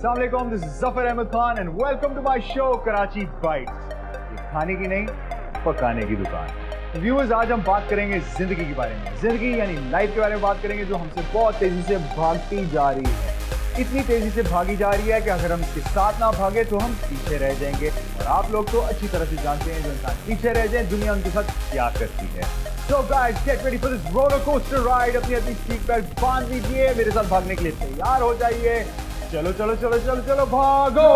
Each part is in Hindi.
अस्सलाम वालेकुम, this is Zafar Ahmed Khan and welcome to my show Karachi bites. ये खाने की नहीं, पकाने की दुकान। व्यूअर्स, आज हम बात करेंगे जिंदगी के बारे में। जिंदगी यानी लाइफ के बारे में बात करेंगे, जो हमसे बहुत तेजी से भागती जा रही है। इतनी तेजी से भागी जा रही है कि अगर हम इसके साथ ना भागे तो हम पीछे रह जाएंगे। और आप लोग तो अच्छी तरह से जानते हैं, जो इंसान पीछे रह जाए दुनिया उनके साथ क्या करती है। So guys, get ready for this roller coaster ride। अपनी अपनी सीट बेल्ट बांध लीजिए, मेरे साथ भागने के लिए तैयार हो जाइए। चलो चलो चलो चलो चलो भागो।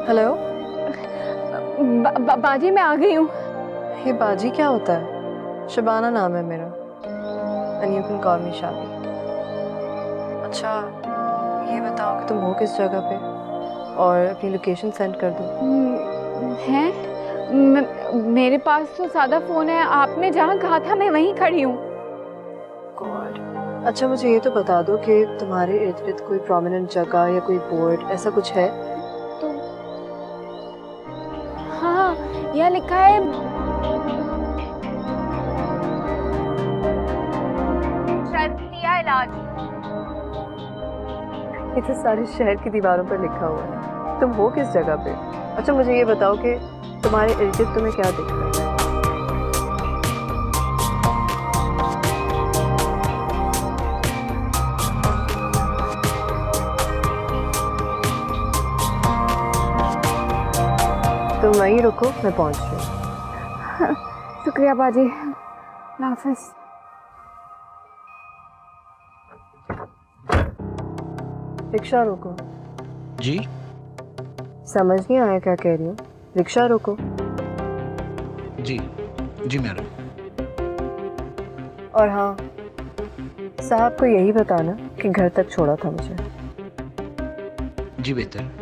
हेलो। बाजी मैं आ गई हूँ। ये बाजी क्या होता है? शबाना नाम है मेरा। एंड यू कैन कॉल मी शादी। अच्छा ये बताओ कि तुम हो किस जगह पे, और अपनी लोकेशन सेंड कर दो। हैं? मेरे पास तो सादा फ़ोन है, आपने जहाँ कहा था मैं वहीं खड़ी हूँ। गॉड। अच्छा मुझे ये तो बता दो कि तुम्हारे इर्द गिर्द कोई प्रोमिनेंट जगह या कोई बोर्ड ऐसा कुछ है? तो हाँ, यह लिखा है शर्तिया इलाज। ये तो सारे शहर की दीवारों पर लिखा हुआ है। तुम हो किस जगह पे? अच्छा मुझे ये बताओ कि तुम्हारे इर्द गिर्द तुम्हें क्या दिख रहा है? तुम वहीं रुको, मैं पहुंच रही हूँ। शुक्रिया बाजी, अल्लाह हाफ़िज़। रिक्शा रोको। जी समझ नहीं आया क्या कह रही हूँ? रिक्शा रोको। जी जी मैडम। और हाँ, साहब को यही बताना कि घर तक छोड़ा था मुझे। जी बेहतर।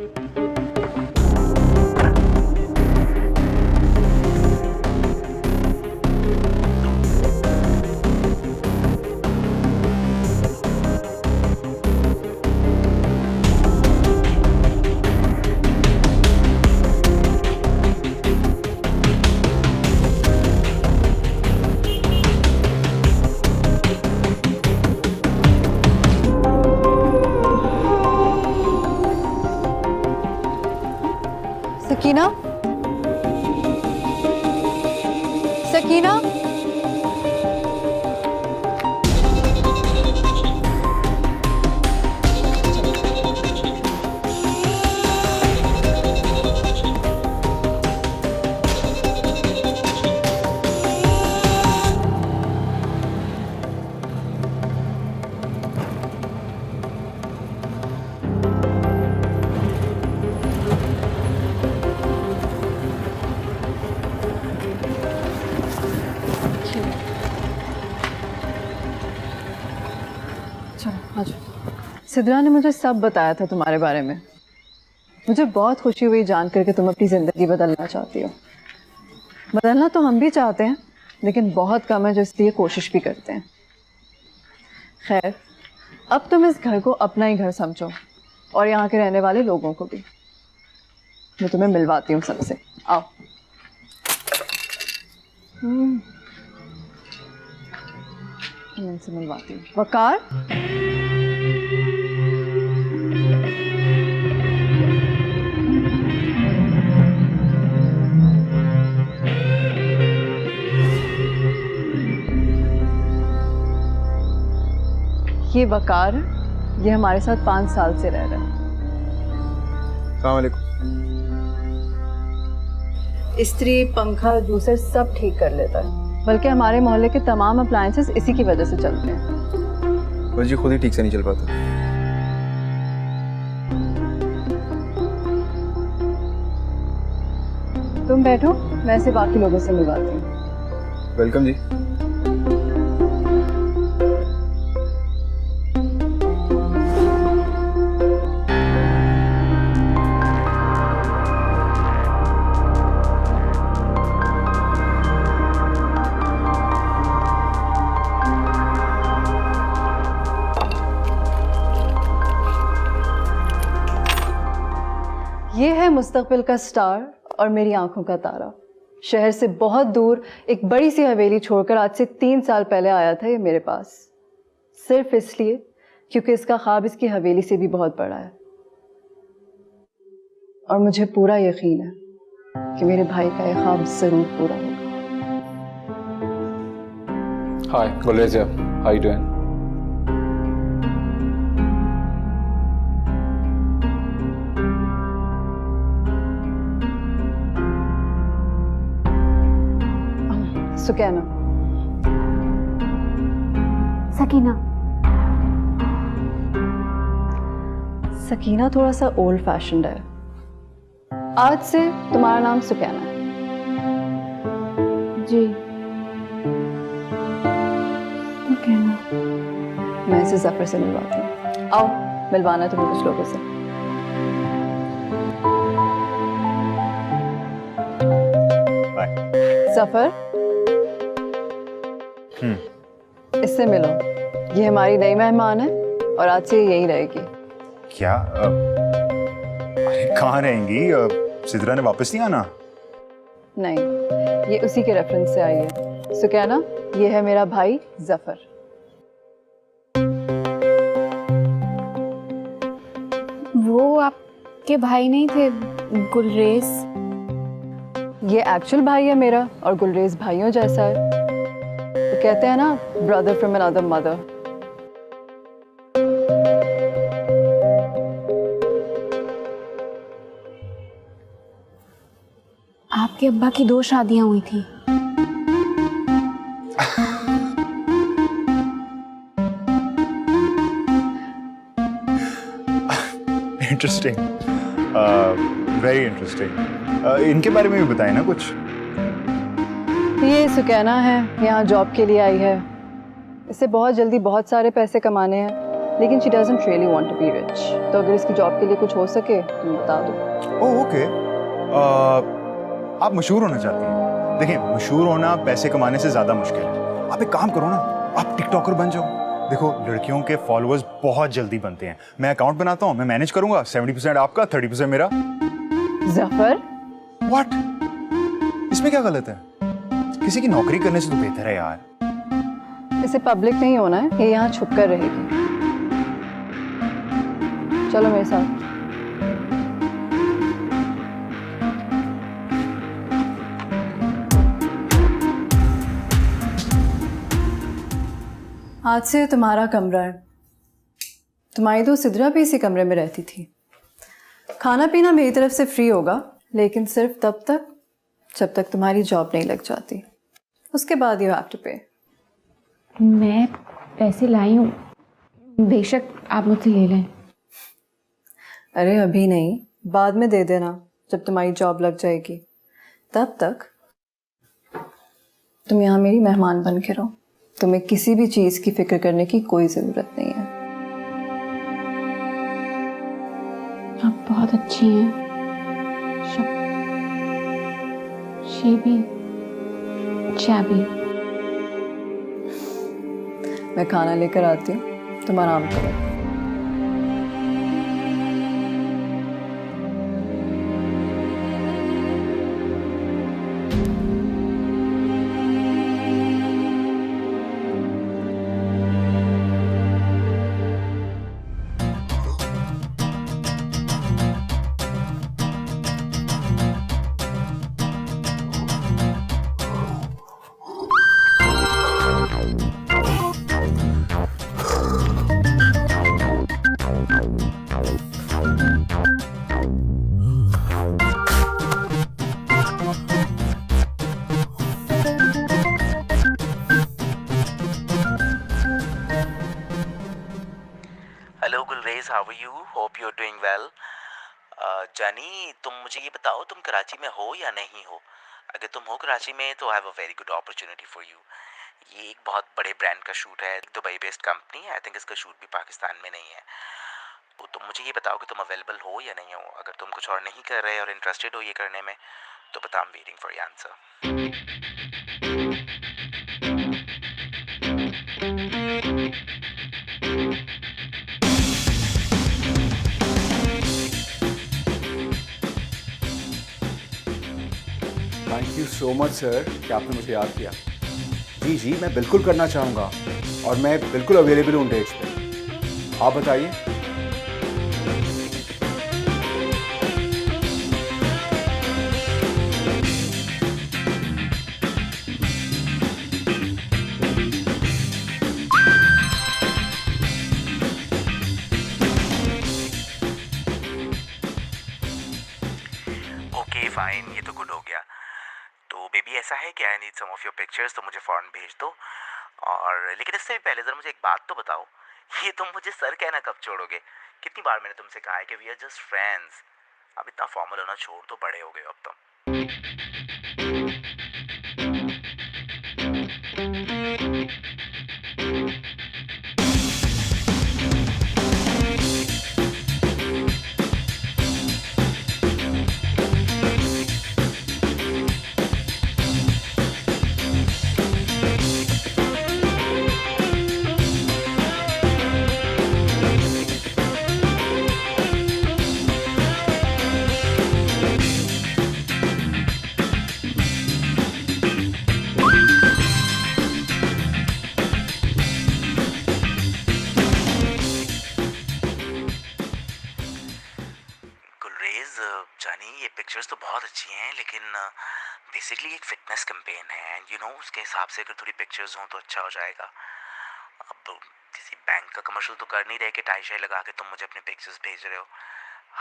सकीना, सकीना, सिद्रा ने मुझे सब बताया था तुम्हारे बारे में। मुझे बहुत खुशी हुई जानकर कि तुम अपनी ज़िंदगी बदलना चाहती हो। बदलना तो हम भी चाहते हैं, लेकिन बहुत कम है जो इसलिए कोशिश भी करते हैं। खैर, अब तुम इस घर को अपना ही घर समझो और यहाँ के रहने वाले लोगों को भी। मैं तुम्हें मिलवाती हूँ सबसे। आओ। मैं इनसे मिलवाती हूँ। वकार, ये वकार, ये हमारे साथ 5 साल से रह रहा है। अस्सलाम वालेकुम। इस्त्री, पंखा, जूसर सब ठीक कर लेता है, बल्कि हमारे मोहल्ले के तमाम अप्लायंसेस इसी की वजह से चलते हैं। बस जी खुद ही ठीक से नहीं चल पाता। तुम बैठो, मैं इसे बाकी लोगों से मिलवाती हूँ। वेलकम जी। ये है मुस्तकबिल का स्टार और मेरी आंखों का तारा। शहर से बहुत दूर एक बड़ी सी हवेली छोड़कर आज से 3 साल पहले आया था ये मेरे पास, सिर्फ इसलिए क्योंकि इसका ख्वाब इसकी हवेली से भी बहुत बड़ा है। और मुझे पूरा यकीन है कि मेरे भाई का यह ख्वाब जरूर पूरा होगा। Hi, Gulrez here. How you doing? Sukaina. Sakina. Sakina थोड़ा सा ओल्ड फैशन्ड है। आज से तुम्हारा नाम सुकैना है। जी। सकीना। मैं इसे जफर से मिलवाती हूँ। आओ, मिलवाना तुम्हें कुछ लोगों से। जफर, इससे मिलो। ये हमारी नई मेहमान है और आज से यहीं रहेगी। क्या? अरे कहाँ रहेंगी? सिद्रा ने वापस नहीं आना? नहीं, ये उसी के रेफरेंस से आई है। सुकैना, ये है मेरा भाई जफर। वो आपके भाई नहीं थे, गुलरेज? ये एक्चुअल भाई है मेरा और गुलरेज भाइयों जैसा है। तो कहते हैं ना, ब्रदर फ्रॉम अनदर मदर। आपके अब्बा की 2 शादियां हुई थी। Interesting, very interesting. इनके बारे में भी बताएं ना कुछ। ये सुकैना है, यहाँ जॉब के लिए आई है। इसे बहुत जल्दी बहुत सारे पैसे कमाने हैं, लेकिन she doesn't really want to be rich. तो अगर इसकी जॉब के लिए कुछ हो सके तो बता दो। Oh okay. आप मशहूर होना चाहती हैं? देखिए, मशहूर होना पैसे कमाने से ज़्यादा मुश्किल है। आप एक काम करो ना, आप टिकटॉकर बन जाओ। देखो, लड़कियों के फॉलोअर्स बहुत जल्दी बनते हैं। मैं अकाउंट बनाता हूँ, मैं मैनेज करूँगा। 70% आपका, 30% मेरा। जफर, व्हाट? इसमें क्या गलत है? किसी की नौकरी करने से तो बेहतर है यार। इसे पब्लिक नहीं होना है, ये यहाँ छुप कर रहेगी। चलो मेरे साथ। आज से तुम्हारा कमरा है। तुम्हारी दोस्त सिद्रा भी इसी कमरे में रहती थी। खाना पीना मेरी तरफ से फ्री होगा, लेकिन सिर्फ तब तक जब तक तुम्हारी जॉब नहीं लग जाती। उसके बाद यू हैव टू पे। मैं पैसे लाई हूँ, बेशक आप मुझसे ले लें। अरे अभी नहीं, बाद में दे देना जब तुम्हारी जॉब लग जाएगी। तब तक तुम यहाँ मेरी मेहमान बन के रहो। तुम्हें किसी भी चीज़ की फिक्र करने की कोई ज़रूरत नहीं है। आप बहुत अच्छी हैं शेबी चाबी। मैं खाना लेकर आती हूँ, तुम आराम करो। Hello Gulrez, how are you? Hope you are doing well. जानी, तुम मुझे ये बताओ, तुम कराची में हो या नहीं हो? अगर तुम हो कराची में तो I have a very good opportunity for you. ये एक बहुत बड़े ब्रांड का शूट है, दुबई बेस्ड कंपनी है। आई थिंक इसका शूट भी पाकिस्तान में नहीं है। तो तुम मुझे ये बताओ कि तुम अवेलेबल हो या नहीं हो। अगर तुम कुछ और नहीं कर रहे और इंटरेस्टेड हो ये करने में तो बता, I am waiting for your answer. Thank you so much sir कि आपने मुझे याद किया। जी जी, मैं बिल्कुल करना चाहूँगा और मैं बिल्कुल अवेलेबल हूँ डेट्स पे। आप बताइए। ओके फाइन, ये तो गुड हो गया। तो बेबी ऐसा है कि I need some of your pictures, तो मुझे फ़ौरन भेज दो। और लेकिन इससे भी पहले ज़रा मुझे एक बात तो बताओ, ये तुम मुझे सर कहना कब छोड़ोगे? कितनी बार मैंने तुमसे कहा है कि वी आर जस्ट फ्रेंड्स। अब इतना फॉर्मल होना छोड़ दो, बड़े हो गए हो अब तुम। गुलरेज, जानी, ये पिक्चर्स तो बहुत अच्छी हैं, लेकिन बेसिकली एक फिटनेस कैंपेन है एंड यू नो उसके हिसाब से अगर थोड़ी पिक्चर्स हों तो अच्छा हो जाएगा। अब किसी बैंक का कमर्शियल तो कर नहीं रहे कि टाई शाई लगा के तुम मुझे अपने पिक्चर्स भेज रहे हो।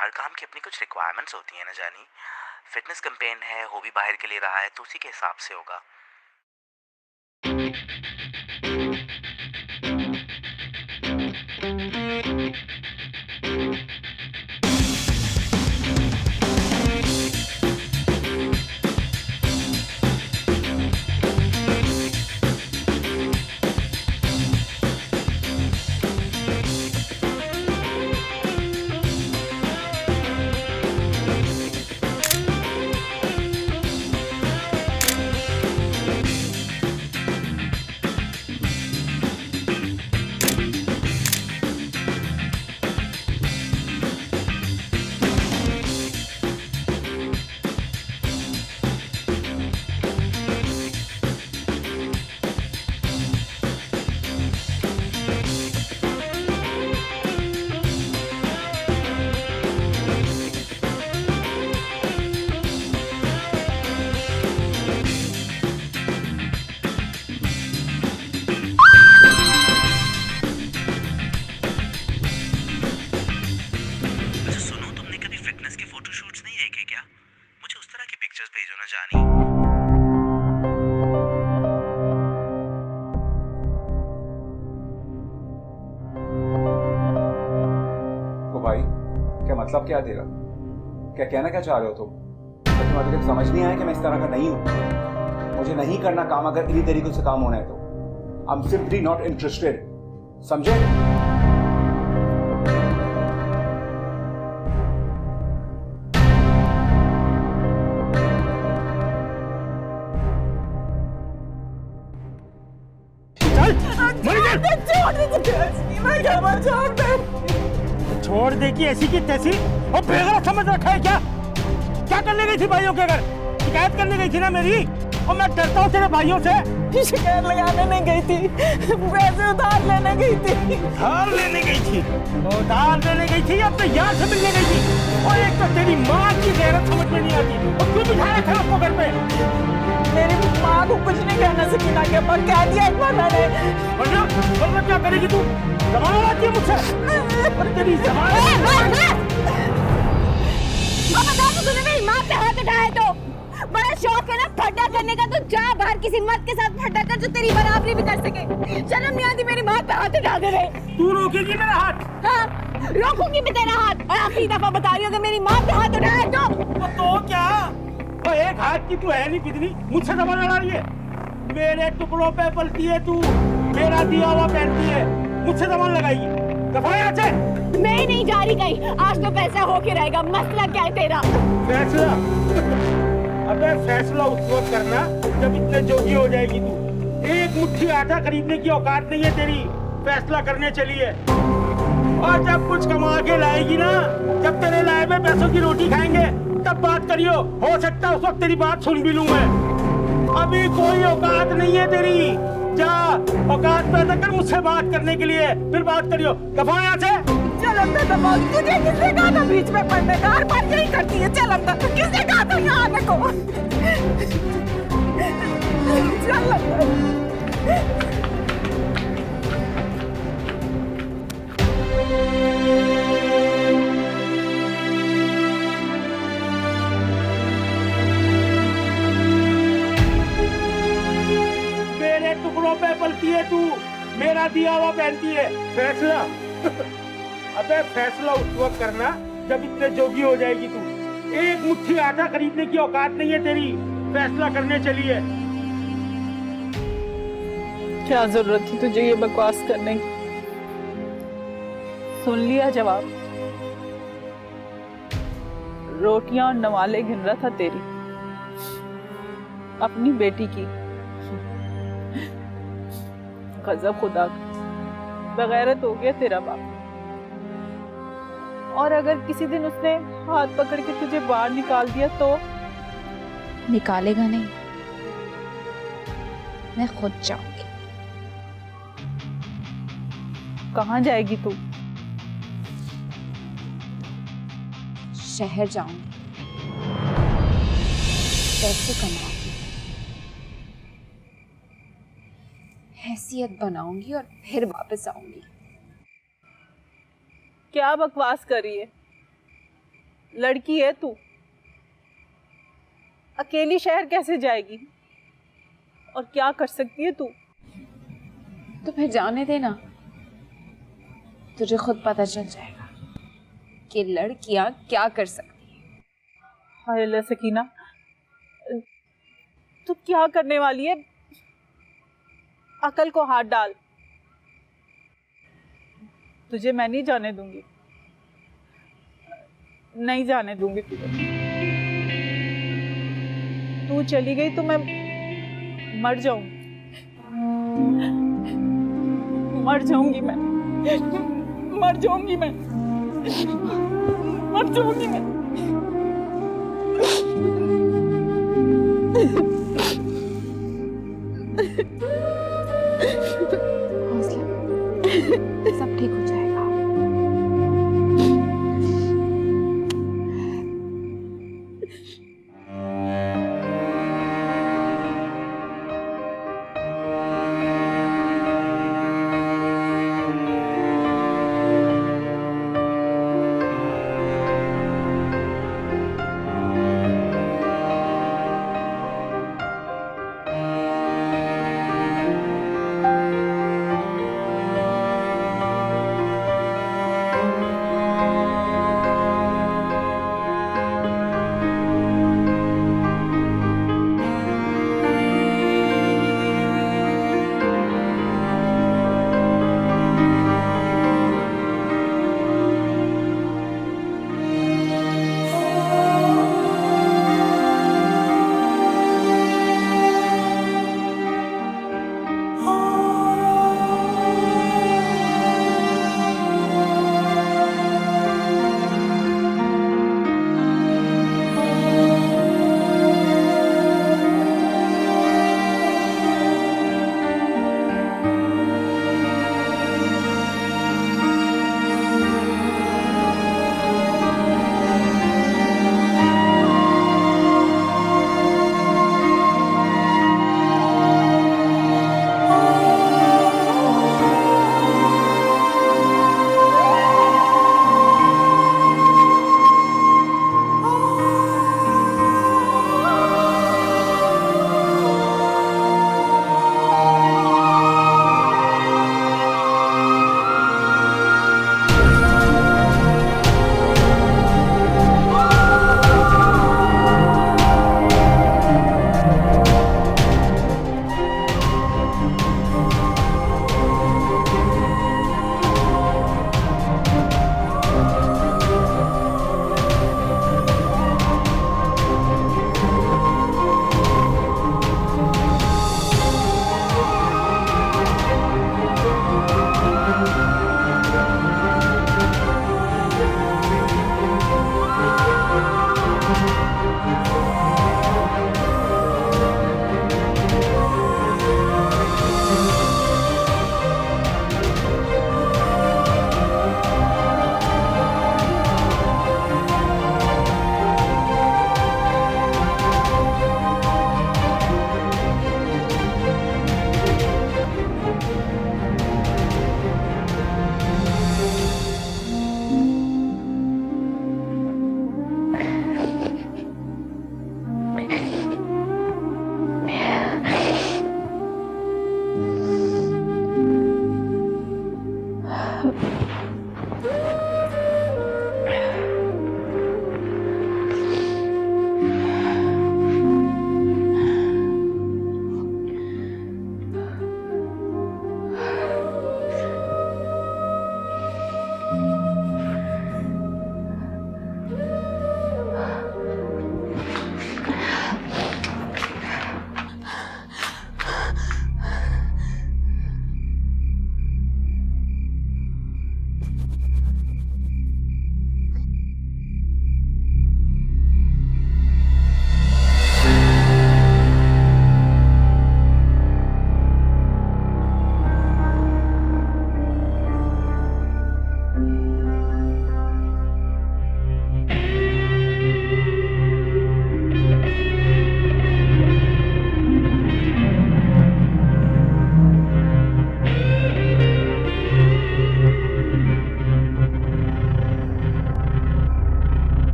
हर काम की अपनी कुछ रिक्वायरमेंट्स होती हैं ना जानी। फिटनेस कैंपेन है, हो भी बाहर के लिए रहा है, तो उसी के हिसाब से होगा। भेजो ना जानी। तो भाई क्या मतलब क्या है तेरा? क्या कहना क्या चाह रहे हो तुम? तो तुम्हारी जब समझ नहीं आया कि मैं इस तरह का नहीं हूं। मुझे नहीं करना काम, अगर इन्हीं तरीकों से काम होना है तो। I am simply not interested, समझे? छोड़ दे कि ऐसी की तैसी और बेगैरत समझ रखा है क्या? क्या करने गई थी भाइयों के घर? शिकायत करने गई थी ना मेरी, और मैं डरता हूँ तेरे भाइयों से। शिकायत लगाने नहीं गई थी, पैसे उधार लेने गई थी। उधार लेने गई थी? उधार लेने गई थी या अपने यार से मिलने गई थी? और एक तो तेरी माँ की गैरत समझ में नहीं आती, और क्यों बिठा रखा है उसको घर पे? मेरी माँ को कुछ नहीं कहना सकीना के ऊपर कह दिया एक बार मैंने। वरना क्या करेगी तू? जबान लड़ाती है मुझसे? अरे तेरी जबान तूने मेरी माँ पे हाथ उठाया तो बड़ा शौक है ना फटा करने का, तो जा बाहर किसी मर्द के साथ फटा कर जो तेरी बराबरी भी कर सके। शर्म नहीं आती मेरी माँ पे हाथ उठा दे रहे? तू रोकेगी मेरा हाथ? हाँ, रोकूंगी मैं तेरा हाथ, और आखिरी दफा बता रही हूँ कि मेरी माँ पे हाथ उठाया तो क्या? तो एक हाथ की तू है नहीं कितनी, मुझसे जबान लड़ा रही है? मेरे टुकड़ों पे पलती है तू, मेरा दिया हुआ पहनती है, मुझसे जबान लगाएगी? दफा यहाँ से। मैं ही नहीं जा रही कहीं, आज तो पैसा होके रहेगा। मसला क्या है तेरा? फैसला? अबे फैसला उस वक्त करना जब इतने जोगी हो जाएगी तू। एक मुट्ठी आटा खरीदने की औकात नहीं है तेरी, फैसला करने चली है। और जब कुछ कमा के लाएगी ना, जब तेरे लाए में पैसों की रोटी खाएंगे, तब बात करियो। हो सकता है उस वक्त तेरी बात सुन भी लूं मैं। अभी कोई औकात नहीं है तेरी, जा औकात पैदा कर मुझसे बात करने के लिए, फिर बात करियो। दफा यहाँ से। चल अंदर दबा, तुझे किसने कहा था बीच में पढ़ने का? हर बार यही करती है। चल अंदर, किसने कहा था यहाँ आने को? चल अंदर। मेरे टुकड़ों पे पलती है तू, मेरा दिया हुआ पहनती है। फैसला? अबे फैसला उस वक्त करना जब इतने जोगी हो जाएगी तू। एक मुट्ठी आटा खरीदने की औकात नहीं है तेरी, फैसला करने चली है। क्या जरूरत थी तुझे ये बकवास करने की? सुन लिया जवाब। रोटियां और नवाले गिन रहा था तेरी, अपनी बेटी की। गजब खुदा, बगैरत हो गया तेरा बाप। और अगर किसी दिन उसने हाथ पकड़ के तुझे बाहर निकाल दिया तो? निकालेगा नहीं, मैं खुद जाऊंगी। कहाँ जाएगी तू? शहर जाऊंगी, पैसे कमाऊंगी, हैसियत बनाऊंगी और फिर वापस आऊंगी। क्या बकवास कर रही है? लड़की है तू, अकेली शहर कैसे जाएगी? और क्या कर सकती है तू? तो फिर जाने देना, तुझे खुद पता चल जाएगा कि लड़कियां क्या कर सकती हैं। हाय अल्लाह सकीना, तू क्या करने वाली है? अकल को हाथ डाल। तुझे मैं नहीं जाने दूंगी, नहीं जाने दूंगी तुझे। तू चली गई तो मैं मर जाऊंगी, मर जाऊंगी मैं, मर जाऊंगी मैं, मर जाऊंगी मैं। सब ठीक हो जाएगा।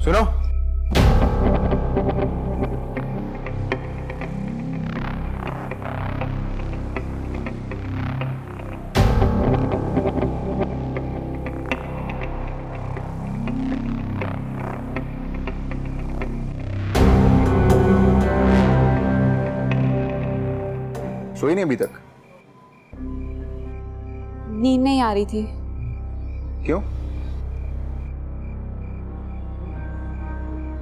सुनो, सोई नहीं अभी तक? नींद नहीं आ रही थी। क्यों?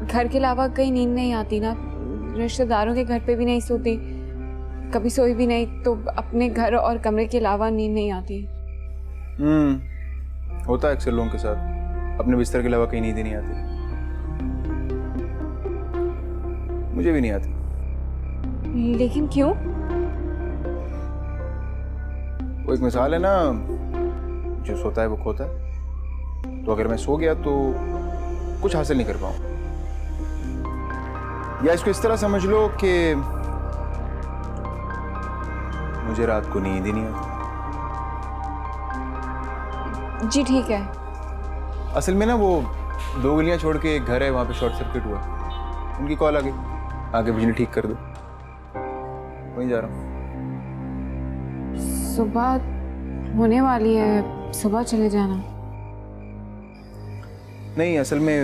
घर के अलावा कहीं नींद नहीं आती ना, रिश्तेदारों के घर पे भी नहीं सोती, कभी सोई भी नहीं, तो अपने घर और कमरे के अलावा नींद नहीं आती। होता है अक्सर लोगों के साथ, अपने बिस्तर के अलावा कहीं नींद ही नहीं आती। मुझे भी नहीं आती। लेकिन क्यों? वो एक मिसाल है ना, जो सोता है वो खोता है। तो अगर मैं सो गया तो कुछ हासिल नहीं कर पाऊँ, या इसको इस तरह समझ लो कि मुझे रात को नींद ही नहीं आती। जी ठीक है। असल में ना वो 2 गलियां छोड़ के एक घर है, वहां पे शॉर्ट सर्किट हुआ, उनकी कॉल आ गई, आके बिजली ठीक कर दो। वहीं जा रहा हूँ। सुबह होने वाली है, सुबह चले जाना। नहीं, असल में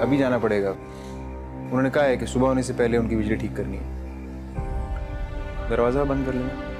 अभी जाना पड़ेगा। उन्होंने कहा है कि सुबह होने से पहले उनकी बिजली ठीक करनी है। दरवाजा बंद कर लेना।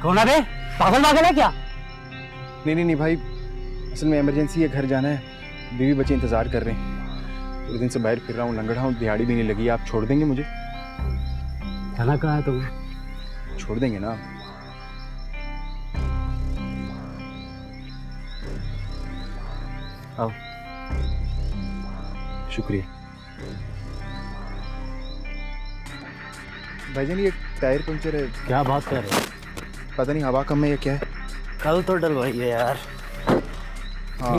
कौन है? पागल पागल है क्या? नहीं भाई, असल में इमरजेंसी है, घर जाना है। बीवी बच्चे इंतजार कर रहे हैं। पूरे दिन से बाहर फिर रहा हूँ, लंगड़ा हूँ, दिहाड़ी भी नहीं लगी। आप छोड़ देंगे मुझे? खाना कहाँ है तुम? छोड़ देंगे ना? आओ। शुक्रिया। भाईजान ये टायर पंचर है। क्या बात कर रहे हो? पता नहीं हवा कम है या क्या है। कल तो डलवाई है यार। हाँ।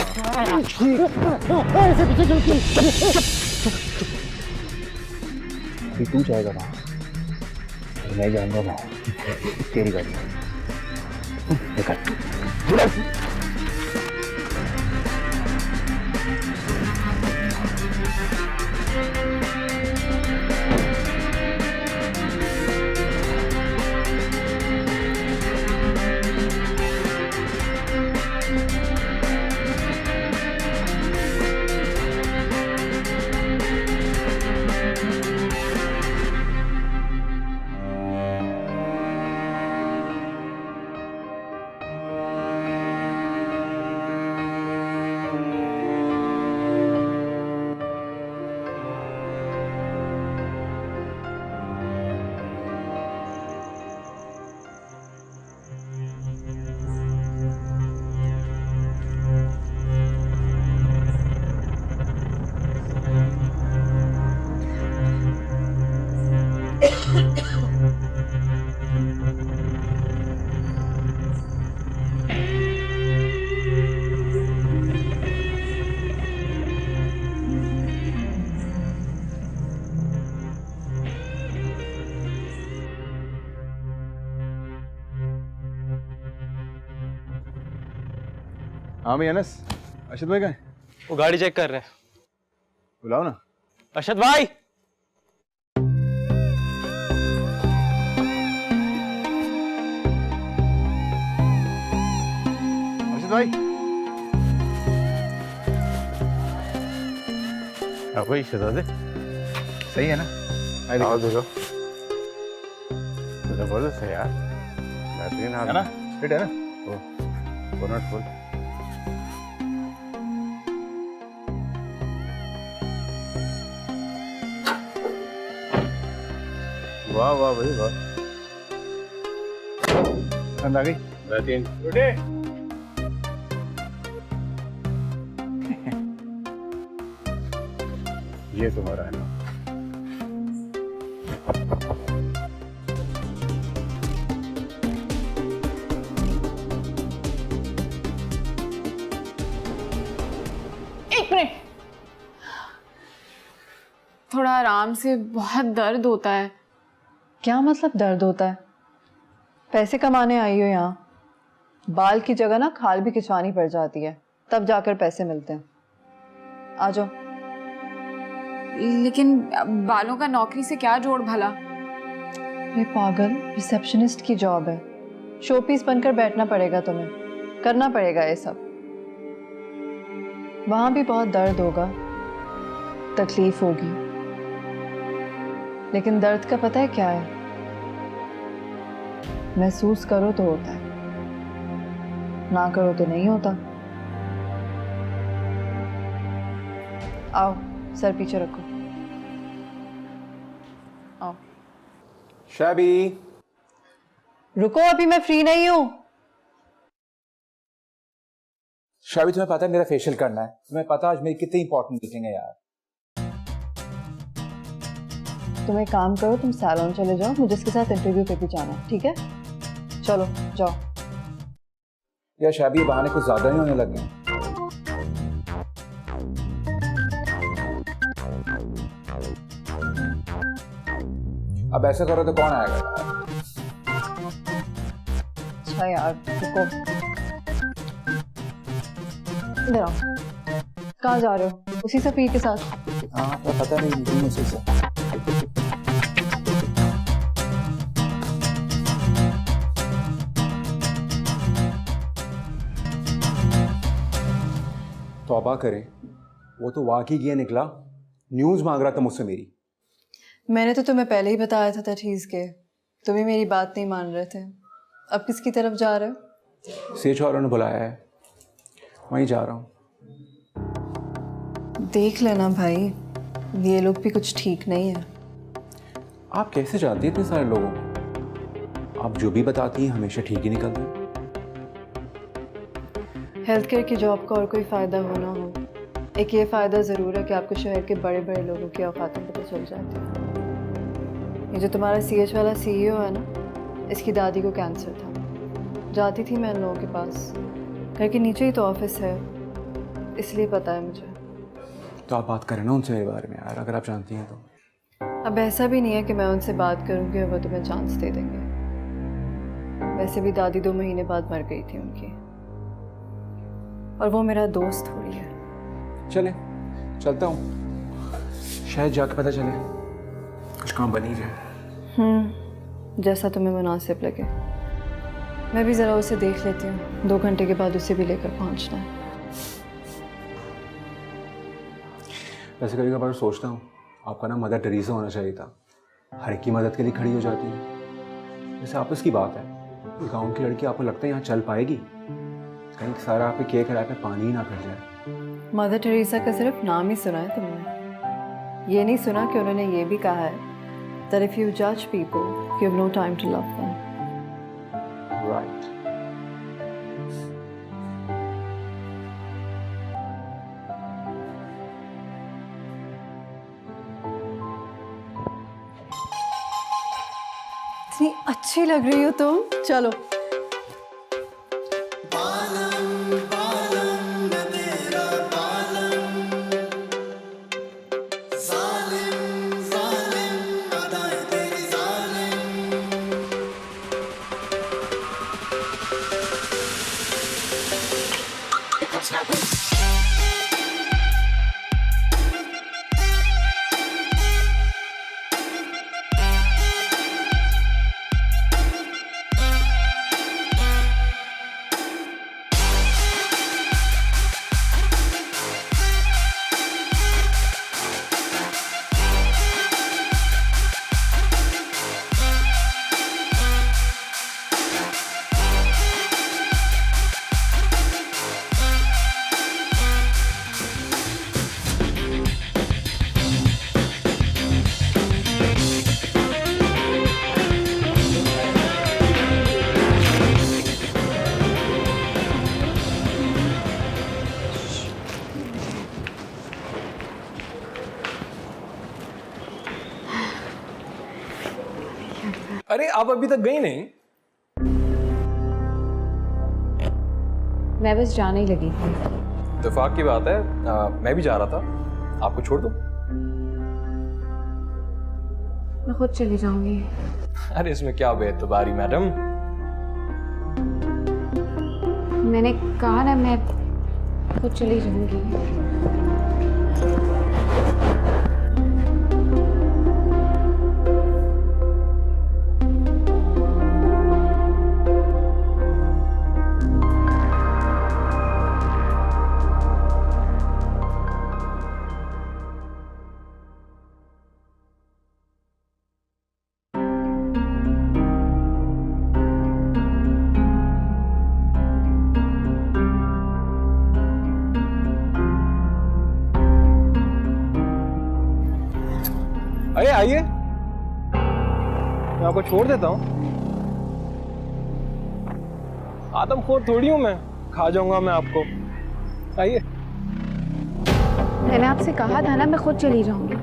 तू जाएगा वहाँ, मैं जाऊंगा वहाँ। तेरी गाड़ी हाँ भाई अनस, अरशद भाई कहाँ है? वो गाड़ी चेक कर रहे हैं। बुलाओ ना। अरशद भाई, अरशद भाई, हाँ भाई शहजादे सही है ना? आओ देखो जबरदस्त है यार बेहतरीन है ना? फिट है ना? बोनट फुल वाह वाह भाई वाह पसंद आ गई? बेहतरीन टुडे ये तुम्हारा है ना एक मिनट, थोड़ा आराम से, बहुत दर्द होता है। क्या मतलब दर्द होता है? पैसे कमाने आई हो यहाँ, बाल की जगह ना खाल भी खिंचवानी पड़ जाती है, तब जाकर पैसे मिलते हैं। आ जाओ। लेकिन बालों का नौकरी से क्या जोड़ भला? ये पागल, रिसेप्शनिस्ट की जॉब है, शो पीस बनकर बैठना पड़ेगा तुम्हें, करना पड़ेगा ये सब। वहां भी बहुत दर्द होगा, तकलीफ होगी, लेकिन दर्द का पता है क्या है? महसूस करो तो होता है, ना करो तो नहीं होता। आओ, सर पीछे रखो। आओ। शैबी रुको, अभी मैं फ्री नहीं हूं। शैबी तुम्हें पता है मेरा फेशियल करना है, तुम्हें पता है आज मेरी कितनी इंपॉर्टेंट मीटिंग है यार। तुम एक काम करो, तुम सैलून चले जाओ, मुझे इसके साथ इंटरव्यू पे भी जाना है, ठीक है? चलो जाओ। यार शैबी, ये बहाने कुछ ज्यादा नहीं होने लगे। अब ऐसा करो तो कौन आएगा यार? अच्छा यार, रुको। इधर आओ। कहाँ जा रहे हो? उसी सफीर के साथ? हाँ, तो पता नहीं मीटिंग उसी से। तौबा करे, वो तो वाकई ये निकला, न्यूज़ मांग रहा था मुझसे मेरी। मैंने तो तुम्हें पहले ही बताया था तजहीज़ के, तुम ही मेरी बात नहीं मान रहे थे। अब किसकी तरफ जा रहे हो? सेठ वालों ने बुलाया है, वहीं जा रहा हूँ। देख लेना भाई, ये लोग भी कुछ ठीक नहीं है। आप कैसे जानती हैं इतने सारे लोगों को? आप जो भी बताती हैं हमेशा ठीक ही निकलते हैं। हेल्थ केयर की जॉब का और कोई फ़ायदा हो ना हो, एक ये फ़ायदा ज़रूर है कि आपको शहर के बड़े बड़े लोगों की औकातें पता चल जाती हैं। ये जो तुम्हारा CH वाला CEO है ना, इसकी दादी को कैंसर था। जाती थी मैं इन लोगों के पास, घर के नीचे ही तो ऑफिस है, इसलिए पता है मुझे। तो आप बात करें ना उनसे मेरे बारे में यार, अगर आप जानती हैं तो। अब ऐसा भी नहीं है कि मैं उनसे बात करूँगी और वो तुम्हें चांस दे देंगे। वैसे भी दादी 2 महीने बाद मर गई थी उनकी, और वो मेरा दोस्त थोड़ी है। चले, चलता हूँ, शायद जाके पता चले कुछ काम बन ही जाए। जैसा तुम्हें मुनासिब लगे। मैं भी ज़रा उसे देख लेती हूँ, 2 घंटे के बाद उसे भी लेकर पहुँचना है। वैसे कभी कभार सोचता हूँ आपका ना मदर टेरेसा होना चाहिए था, हर एक की मदद के लिए खड़ी हो जाती है। जैसे आपस की बात है, गाँव की लड़की आपको लगता है यहाँ चल पाएगी? कहीं सारा आप पे केक कराए पे पानी ही ना फिर जाए। मदर टेरेसा का सिर्फ नाम ही सुना है तुमने, ये नहीं सुना कि उन्होंने ये भी कहा है that if you judge people, you have no time to love them. Right. इतनी अच्छी लग रही हो तुम, चलो। अरे आप अभी तक गई नहीं? मैं बस जाने ही लगी थी। इत्तेफाक की बात है, मैं भी जा रहा था। आपको छोड़ दूं? मैं खुद चली जाऊंगी। अरे इसमें क्या बेइतबारी मैडम। मैंने कहा ना मैं खुद चली जाऊंगी। अरे आइए, मैं आपको छोड़ देता हूँ। आदमखोर थोड़ी हूँ मैं, खा जाऊंगा मैं आपको। आइए। मैंने आपसे कहा था ना मैं खुद चली जाऊंगी।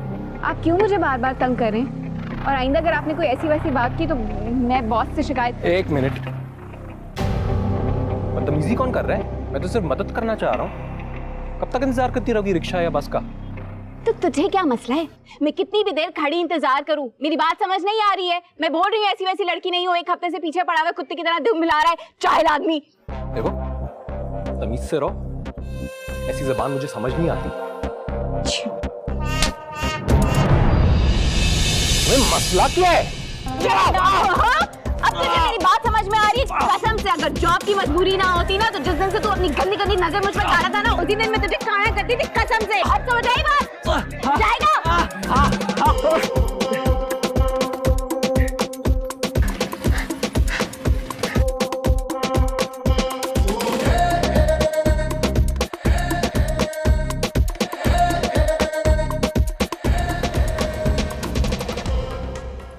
आप क्यों मुझे बार बार तंग कर रहे हैं? और आइंदा अगर आपने कोई ऐसी वैसी बात की तो मैं बॉस से शिकायत। एक मिनट, बदतमीजी कौन कर रहा है? मैं तो सिर्फ मदद करना चाह रहा हूँ। कब तक इंतजार करती रहोगी रिक्शा या बस का? तो तुझे क्या मसला है? मैं कितनी भी देर खड़ी इंतजार करूं? मेरी बात समझ नहीं आ रही है? मैं बोल रही हूँ ऐसी वैसी लड़की नहीं हूँ। एक हफ्ते से पीछे पड़ा हुआ कुत्ते की तरह दुम मिला रहा है चाहेल आदमी। देखो, तमीज से रहो, ऐसी जबान मुझे समझ नहीं आती। मसला क्या है? अब तुझे मेरी बात समझ में आ रही है? कसम से अगर जॉब की मजबूरी ना होती ना तो जिस दिन से तू अपनी गंदी गंदी नजर मुझ पर डाला था ना उसी दिन मैं तुझे खाना करती थी। कसम से अब समझ आई बात? जाएगा?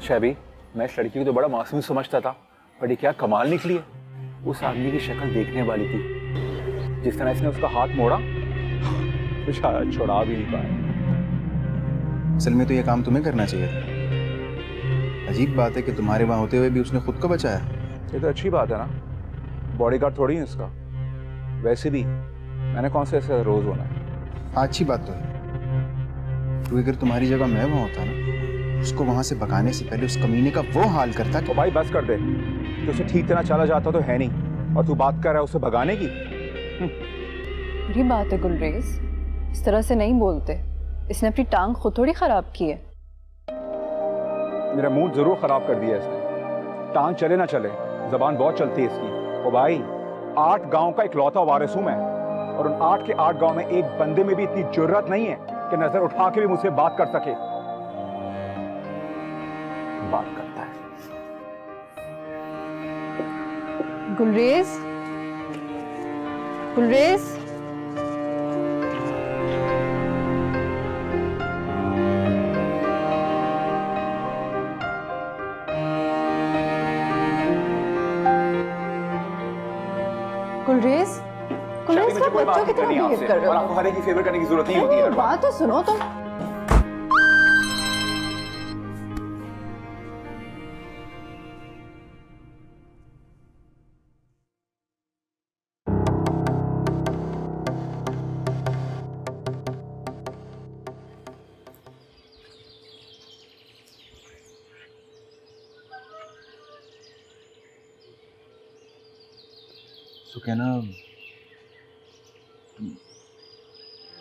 शैबी, मैं इस लड़की को तो बड़ा मासूम समझता था, पर ये क्या कमाल निकली है। उस आदमी की शक्ल देखने वाली थी। जिस तरह इसने उसका हाथ मोड़ा, शायद छुड़ा भी नहीं पाया। असल में तो ये काम तुम्हें करना चाहिए था। अजीब बात है कि तुम्हारे वहां होते हुए भी उसने खुद को बचाया। ये तो अच्छी बात है ना, बॉडीगार्ड थोड़ी है इसका। वैसे भी मैंने कौन सा ऐसा रोज होना है। अच्छी बात तो है, तो अगर तुम्हारी जगह मैं वहां होता ना, उसको वहां से भगाने से पहले उस कमीने का वो हाल करता कि। तो भाई बस कर दे, तो उसे ठीक तरह चला जाता तो है नहीं, और तू बात कर रहा है उसे भगाने की। बुरी बात है गुलरेज, इस तरह से नहीं बोलते। इसने अपनी टांग खुद थोड़ी खराब की है। मेरा मूड जरूर खराब कर दिया इसने। टांग चले ना चले, जबान बहुत चलती है इसकी। ओ भाई, 8 गांव का इकलौता वारिस हूं मैं, और उन 8 के 8 गांव में एक बंदे में भी इतनी जुर्रत नहीं है कि नजर उठा के भी मुझसे बात कर सके। बात करता है। गुलरेज, गुलरेज, गुलरेज, गुलरेज का बच्चों की तरह बिहेव कर रहे हो। आपको हर एक की फेवर करने की जरूरत नहीं होती है। बात तो सुनो तुम। तो कहना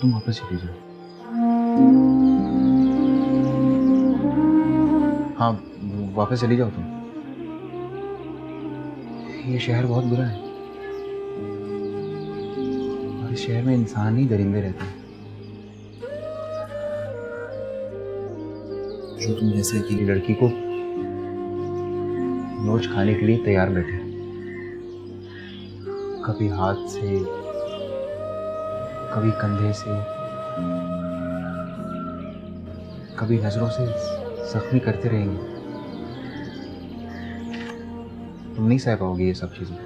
तुम वापस चली जाओ। हाँ, वापस चली जाओ तुम। ये शहर बहुत बुरा है, और इस शहर में इंसान ही दरिंदे रहते हैं जो तुम जैसे अकेली लड़की को नोच खाने के लिए तैयार बैठे। कभी हाथ से, कभी कंधे से, कभी नजरों से जख्मी करते रहेंगे। तुम नहीं सह पाओगी ये सब चीजें।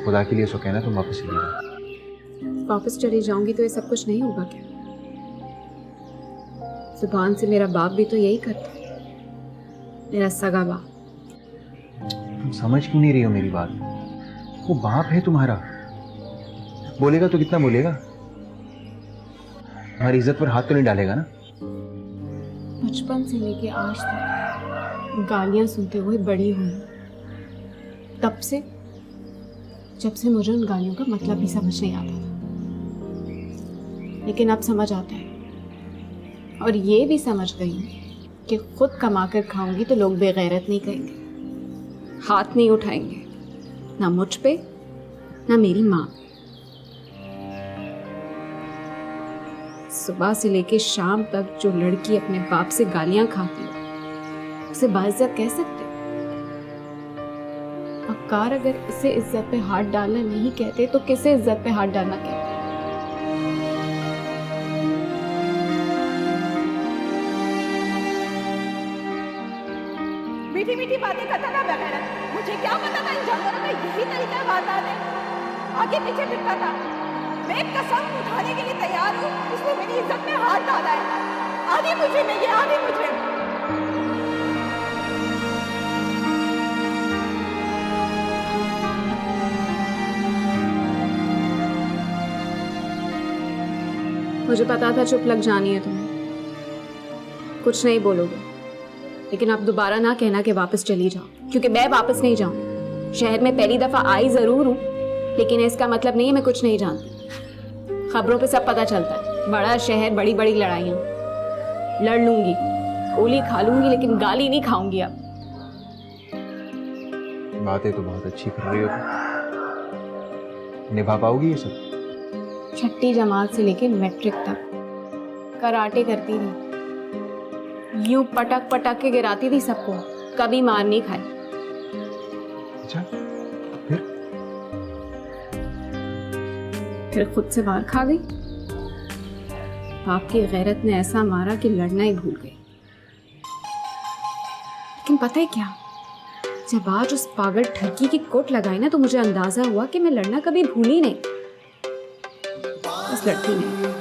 खुदा के लिए सो कहना तुम वापस चली जाओ। वापस चली जाऊंगी तो ये सब कुछ नहीं होगा क्या? जुबान से मेरा बाप भी तो यही करता। मेरा सगा बाप। तुम समझ क्यों नहीं रही हो मेरी बात? वो बाप है तुम्हारा, बोलेगा तो कितना बोलेगा? हमारी इज्जत पर हाथ तो नहीं डालेगा ना? बचपन से लेके आज तक गालियां सुनते हुए बड़ी हुई, तब से जब से मुझे उन गालियों का मतलब भी समझ नहीं आता था, लेकिन अब समझ आता है। और ये भी समझ गई हूँ कि खुद कमा कर खाऊंगी तो लोग बेगैरत नहीं कहेंगे, हाथ नहीं उठाएंगे, ना मुझ पे ना मेरी माँ। सुबह से लेके शाम तक जो लड़की अपने बाप से गालियां खाती है उसे बाइज्जत कह सकते? अक्कार अगर इसे इज्जत पे हाथ डालना नहीं कहते तो किसे इज्जत पे हाथ डालना कहते? मीठी मीठी बातें करता था बगैर, मुझे क्या पता था इन जानवरों का यही तरीका बात आने, आगे पीछे फिरता था। मैं कसम उठाने के लिए तैयार हूँ, इसने मेरी इज्जत में हाथ डाला है। आधी मुझे नहीं है, आधी मुझे। मुझे पता था चुप लग जानी है तुम्हें, कुछ नहीं बोलोगे, लेकिन अब दोबारा ना कहना कि वापस चली जाओ, क्योंकि मैं वापस नहीं जाऊँ। शहर में पहली दफा आई जरूर हूँ, लेकिन इसका मतलब नहीं है मैं कुछ नहीं जानती। खबरों पे सब पता चलता है, बड़ा शहर, बड़ी बड़ी लड़ाइयाँ। लड़ लूंगी, गोली खा लूंगी, लेकिन गाली नहीं खाऊंगी अब। बातें तो बहुत अच्छी कर रही हो, निभा पाओगी ये सब? छठी जमात से लेके मैट्रिक तक कराटे करती थी, यूं पटक पटक के गिराती थी सबको, कभी मार नहीं खाई। अच्छा, फिर खुद से मार खा गई। बाप की गैरत ने ऐसा मारा कि लड़ना ही भूल गई। लेकिन पता है क्या, जब आज उस पागल ठगी की कोट लगाई ना, तो मुझे अंदाजा हुआ कि मैं लड़ना कभी भूली नहीं, बस लड़ती नहीं।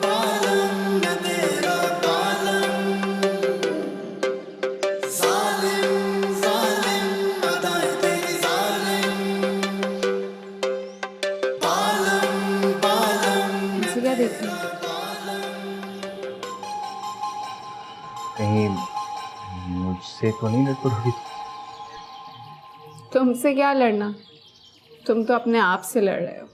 क्या देख रही हो? कहीं मुझसे तो नहीं लड़ पड़ोगी? तुमसे क्या लड़ना, तुम तो अपने आप से लड़ रहे हो।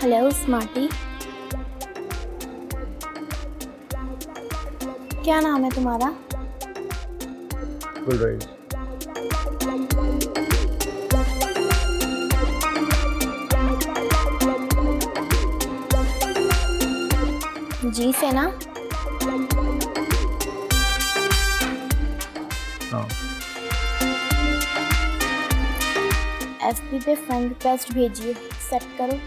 हेलो स्मार्टी, क्या नाम है तुम्हारा? गुलरेज। जी से ना? हाँ। एफबी पे फ्रेंड रिक्वेस्ट भेजिए, एक्सेप्ट करो।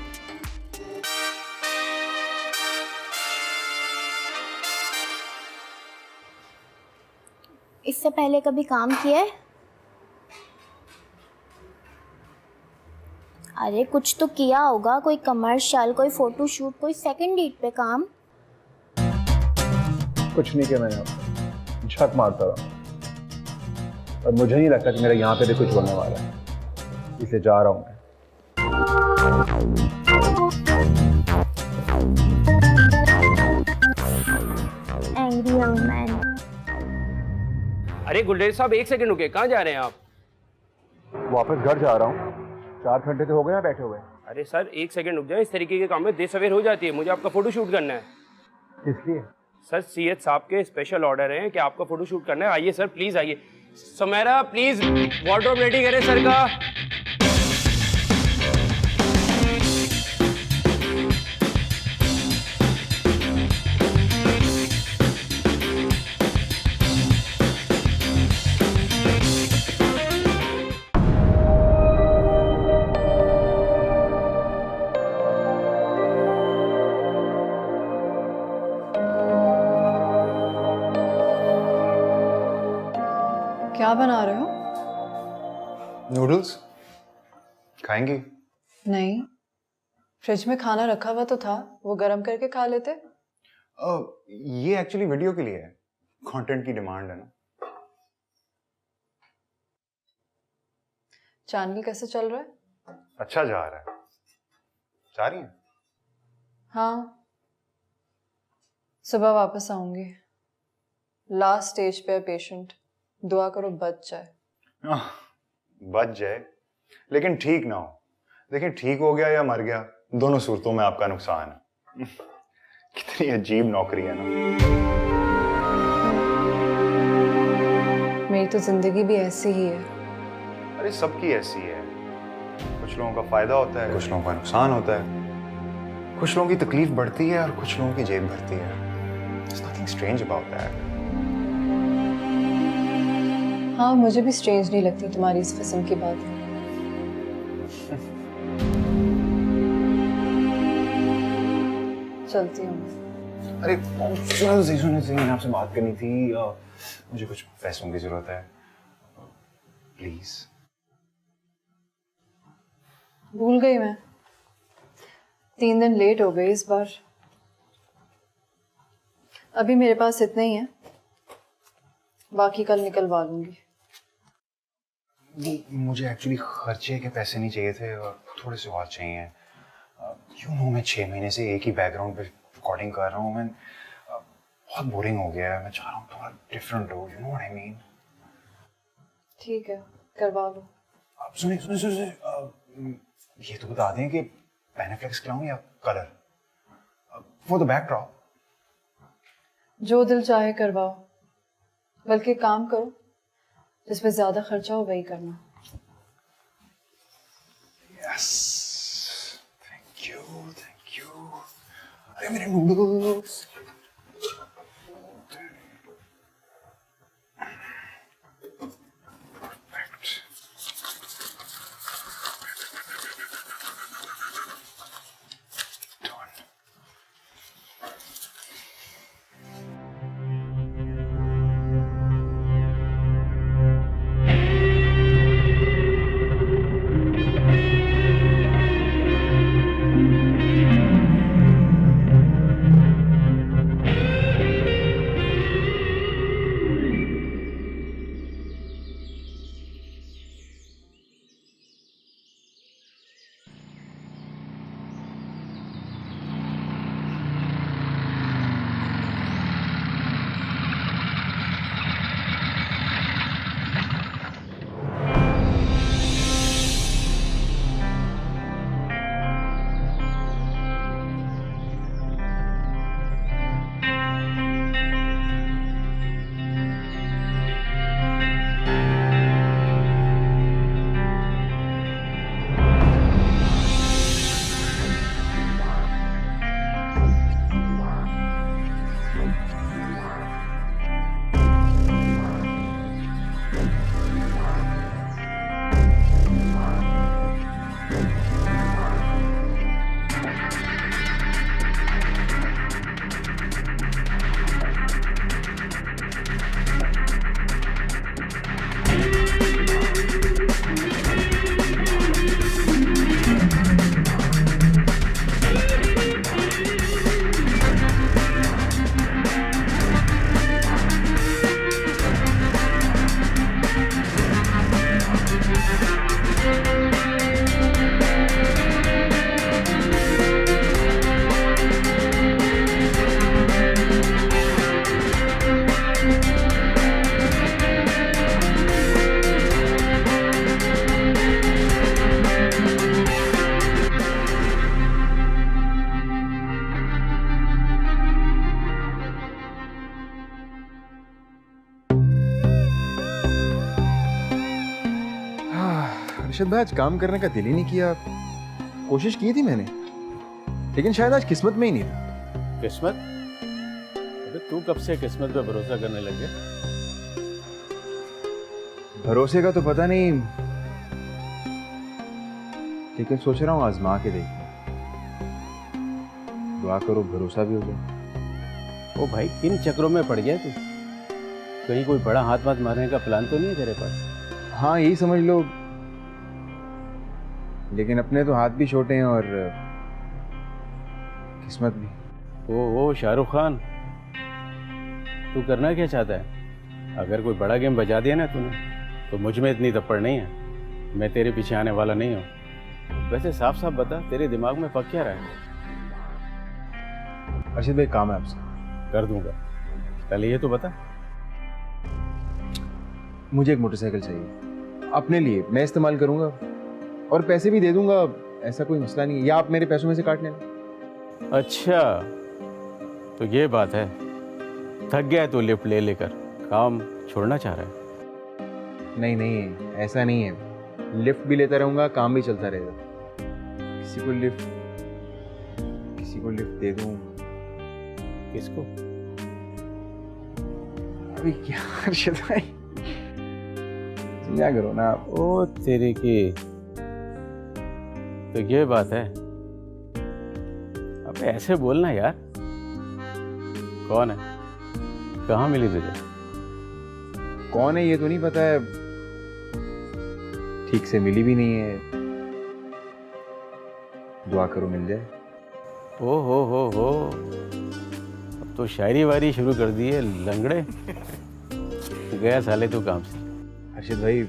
इससे पहले कभी काम किया है? अरे कुछ तो किया होगा, कोई कमर्शियल, कोई फोटो शूट, कोई सेकंड डेट पे काम। कुछ नहीं किया मैंने, झक मारता रहा। और मुझे नहीं लगता कि मेरा यहाँ पे भी कुछ होने वाला है, इसलिए जा रहा हूँ मैं। Angry young man. अरे गुलरेज साहब, एक सेकंड रुके, कहाँ जा रहे हैं आप? वापस घर जा रहा हूँ, 4 घंटे तो हो गए हैं बैठे हुए। अरे सर, एक सेकंड रुक जाए, इस तरीके के काम में देर सवेर हो जाती है। मुझे आपका फोटो शूट करना है। इसलिए सर, सीएच साहब के स्पेशल ऑर्डर हैं कि आपका फोटो शूट करना है। आइए सर, प्लीज आइए। सुमेरा, प्लीज वार्डरोब रेडी करें सर का। क्या बना रहे हो? नूडल्स खाएंगी? नहीं, फ्रिज में खाना रखा हुआ तो था, वो गर्म करके खा लेते। ये एक्चुअली वीडियो के लिए है, कंटेंट की डिमांड है ना। चांदनी कैसे चल रहा है? अच्छा जा रहा है। जा रही हैं? हाँ, सुबह वापस आऊंगी। लास्ट स्टेज पे है पेशेंट, दुआ करो बच जाए। बच जाए, लेकिन ठीक ना हो। देखिए, ठीक हो गया या मर गया, दोनों सूरतों में आपका नुकसान है। कितनी अजीब नौकरी है ना। मेरी तो जिंदगी भी ऐसी ही है। अरे सबकी ऐसी है, कुछ लोगों का फायदा होता है, कुछ लोगों का नुकसान होता है। कुछ लोगों की तकलीफ बढ़ती है और कुछ लोगों की जेब भरती है। There's nothing strange about that. हाँ, मुझे भी स्ट्रेंज नहीं लगती तुम्हारी इस किस्म की बात। चलती हूँ। अरे सुनो, मैंने आपसे बात करनी थी। मुझे कुछ पैसों की जरूरत है, प्लीज। भूल गई मैं, 3 दिन लेट हो गई इस बार। अभी मेरे पास इतने ही हैं, बाकी कल निकलवा लूंगी। मुझे एक्चुअली खर्चे के पैसे नहीं चाहिए थे, और थोड़े से और चाहिए। यू नो, मैं 6 महीने से एक ही बैकग्राउंड पे रिकॉर्डिंग कर रहा हूँ। मैं बहुत बोरिंग हो गया है। मैं चाह रहा हूँ थोड़ा डिफरेंट हो। You know what I mean? ठीक है, करवा लो। आप सुनिए, ये तो बता दें कि पेनिफ्लेक्स कराऊं या कलर फॉर द बैकड्रॉप? जो दिल चाहे करवाओ, बल्कि काम करो जिसमें ज्यादा खर्चा हो वही करना। Yes, thank you. अरे मेरे नूडल्स। अरशद भाई आज काम करने का दिल ही नहीं किया। कोशिश की थी मैंने, लेकिन शायद आज किस्मत में ही नहीं था। किस्मत? अबे तू कब से किस्मत पे भरोसा करने लग गया? भरोसे का तो पता नहीं, लेकिन सोच रहा हूँ आजमा के देखूं। दुआ करो भरोसा भी हो जाए। ओ भाई, किन चक्रों में पड़ गया तू? कहीं कोई बड़ा हाथ वाथ मारने का प्लान तो नहीं है तेरे पास? हाँ यही समझ लो, लेकिन अपने तो हाथ भी छोटे हैं और किस्मत भी। ओ शाहरुख खान, तू करना क्या चाहता है? अगर कोई बड़ा गेम बजा दिया ना तूने, तो मुझ में इतनी तप्पड़ नहीं है, मैं तेरे पीछे आने वाला नहीं हूँ। वैसे साफ साफ बता, तेरे दिमाग में पक क्या रहा है? अर्शद भाई काम है आपसे। कर दूंगा, पहले ये तो बता। मुझे एक मोटरसाइकिल चाहिए अपने लिए, मैं इस्तेमाल करूंगा और पैसे भी दे दूंगा, ऐसा कोई मसला नहीं है, या आप मेरे पैसों में से काट लेना। अच्छा तो ये बात है, थक गया है तो लिफ्ट ले लेकर काम छोड़ना चाह रहा है? नहीं नहीं, ऐसा नहीं है, लिफ्ट भी लेता रहूंगा, काम भी चलता रहेगा। किसी को लिफ्ट दे दूं। किसको? अभी क्या अर्शद भाई, समझा करो ना। ओ तेरे की, तो ये बात है। अब ऐसे बोलना यार। कौन है, कहाँ मिली तुझे? कौन है ये तो नहीं पता है, ठीक से मिली भी नहीं है, दुआ करो मिल जाए। ओ हो, अब तो शायरी वारी शुरू कर दी है लंगड़े। गया साले तू काम से। अर्शद भाई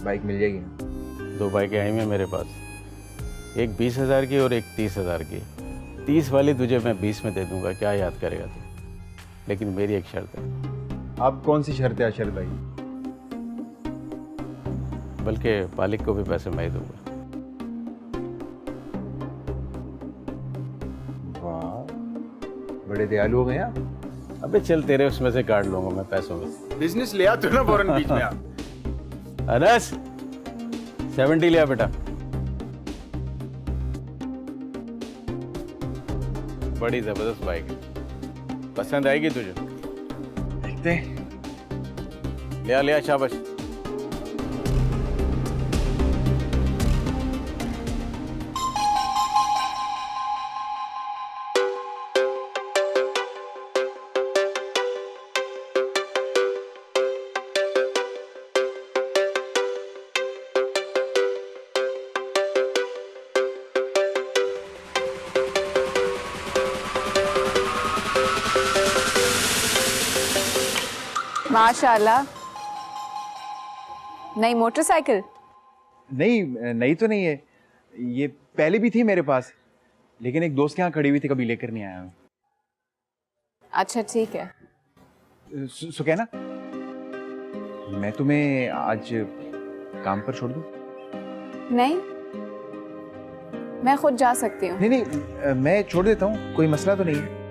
बाइक मिल जाएगी ना? 2 बाइकें आई हैं मेरे पास, एक 20,000 की और एक 30,000 की। 30 वाली तुझे मैं 20 में दे दूंगा, क्या याद करेगा तू? लेकिन मेरी एक शर्त है। अब कौन सी शर्त है अर्शद भाई? बल्कि मालिक को भी पैसे मैं ही दूंगा। वाह, बड़े दयालु हो गए आप। अबे चल, तेरे उसमें से काट लूंगा मैं पैसों में से। बिजनेस ले आ तो ना फौरन बीच में आप। अनस 70 लिया बेटा। बड़ी जबरदस्त बाइक है, पसंद आएगी तुझे? देखते हैं। लिया शाबाश। माशाल्लाह, नई मोटरसाइकिल? नहीं, नई तो नहीं है, ये पहले भी थी मेरे पास, लेकिन एक दोस्त के यहाँ खड़ी हुई थी, कभी लेकर नहीं आया हूँ। अच्छा ठीक है। सुकैना, मैं तुम्हें आज काम पर छोड़ दूँ? नहीं, मैं खुद जा सकती हूँ। नहीं, मैं छोड़ देता हूँ, कोई मसला तो नहीं है।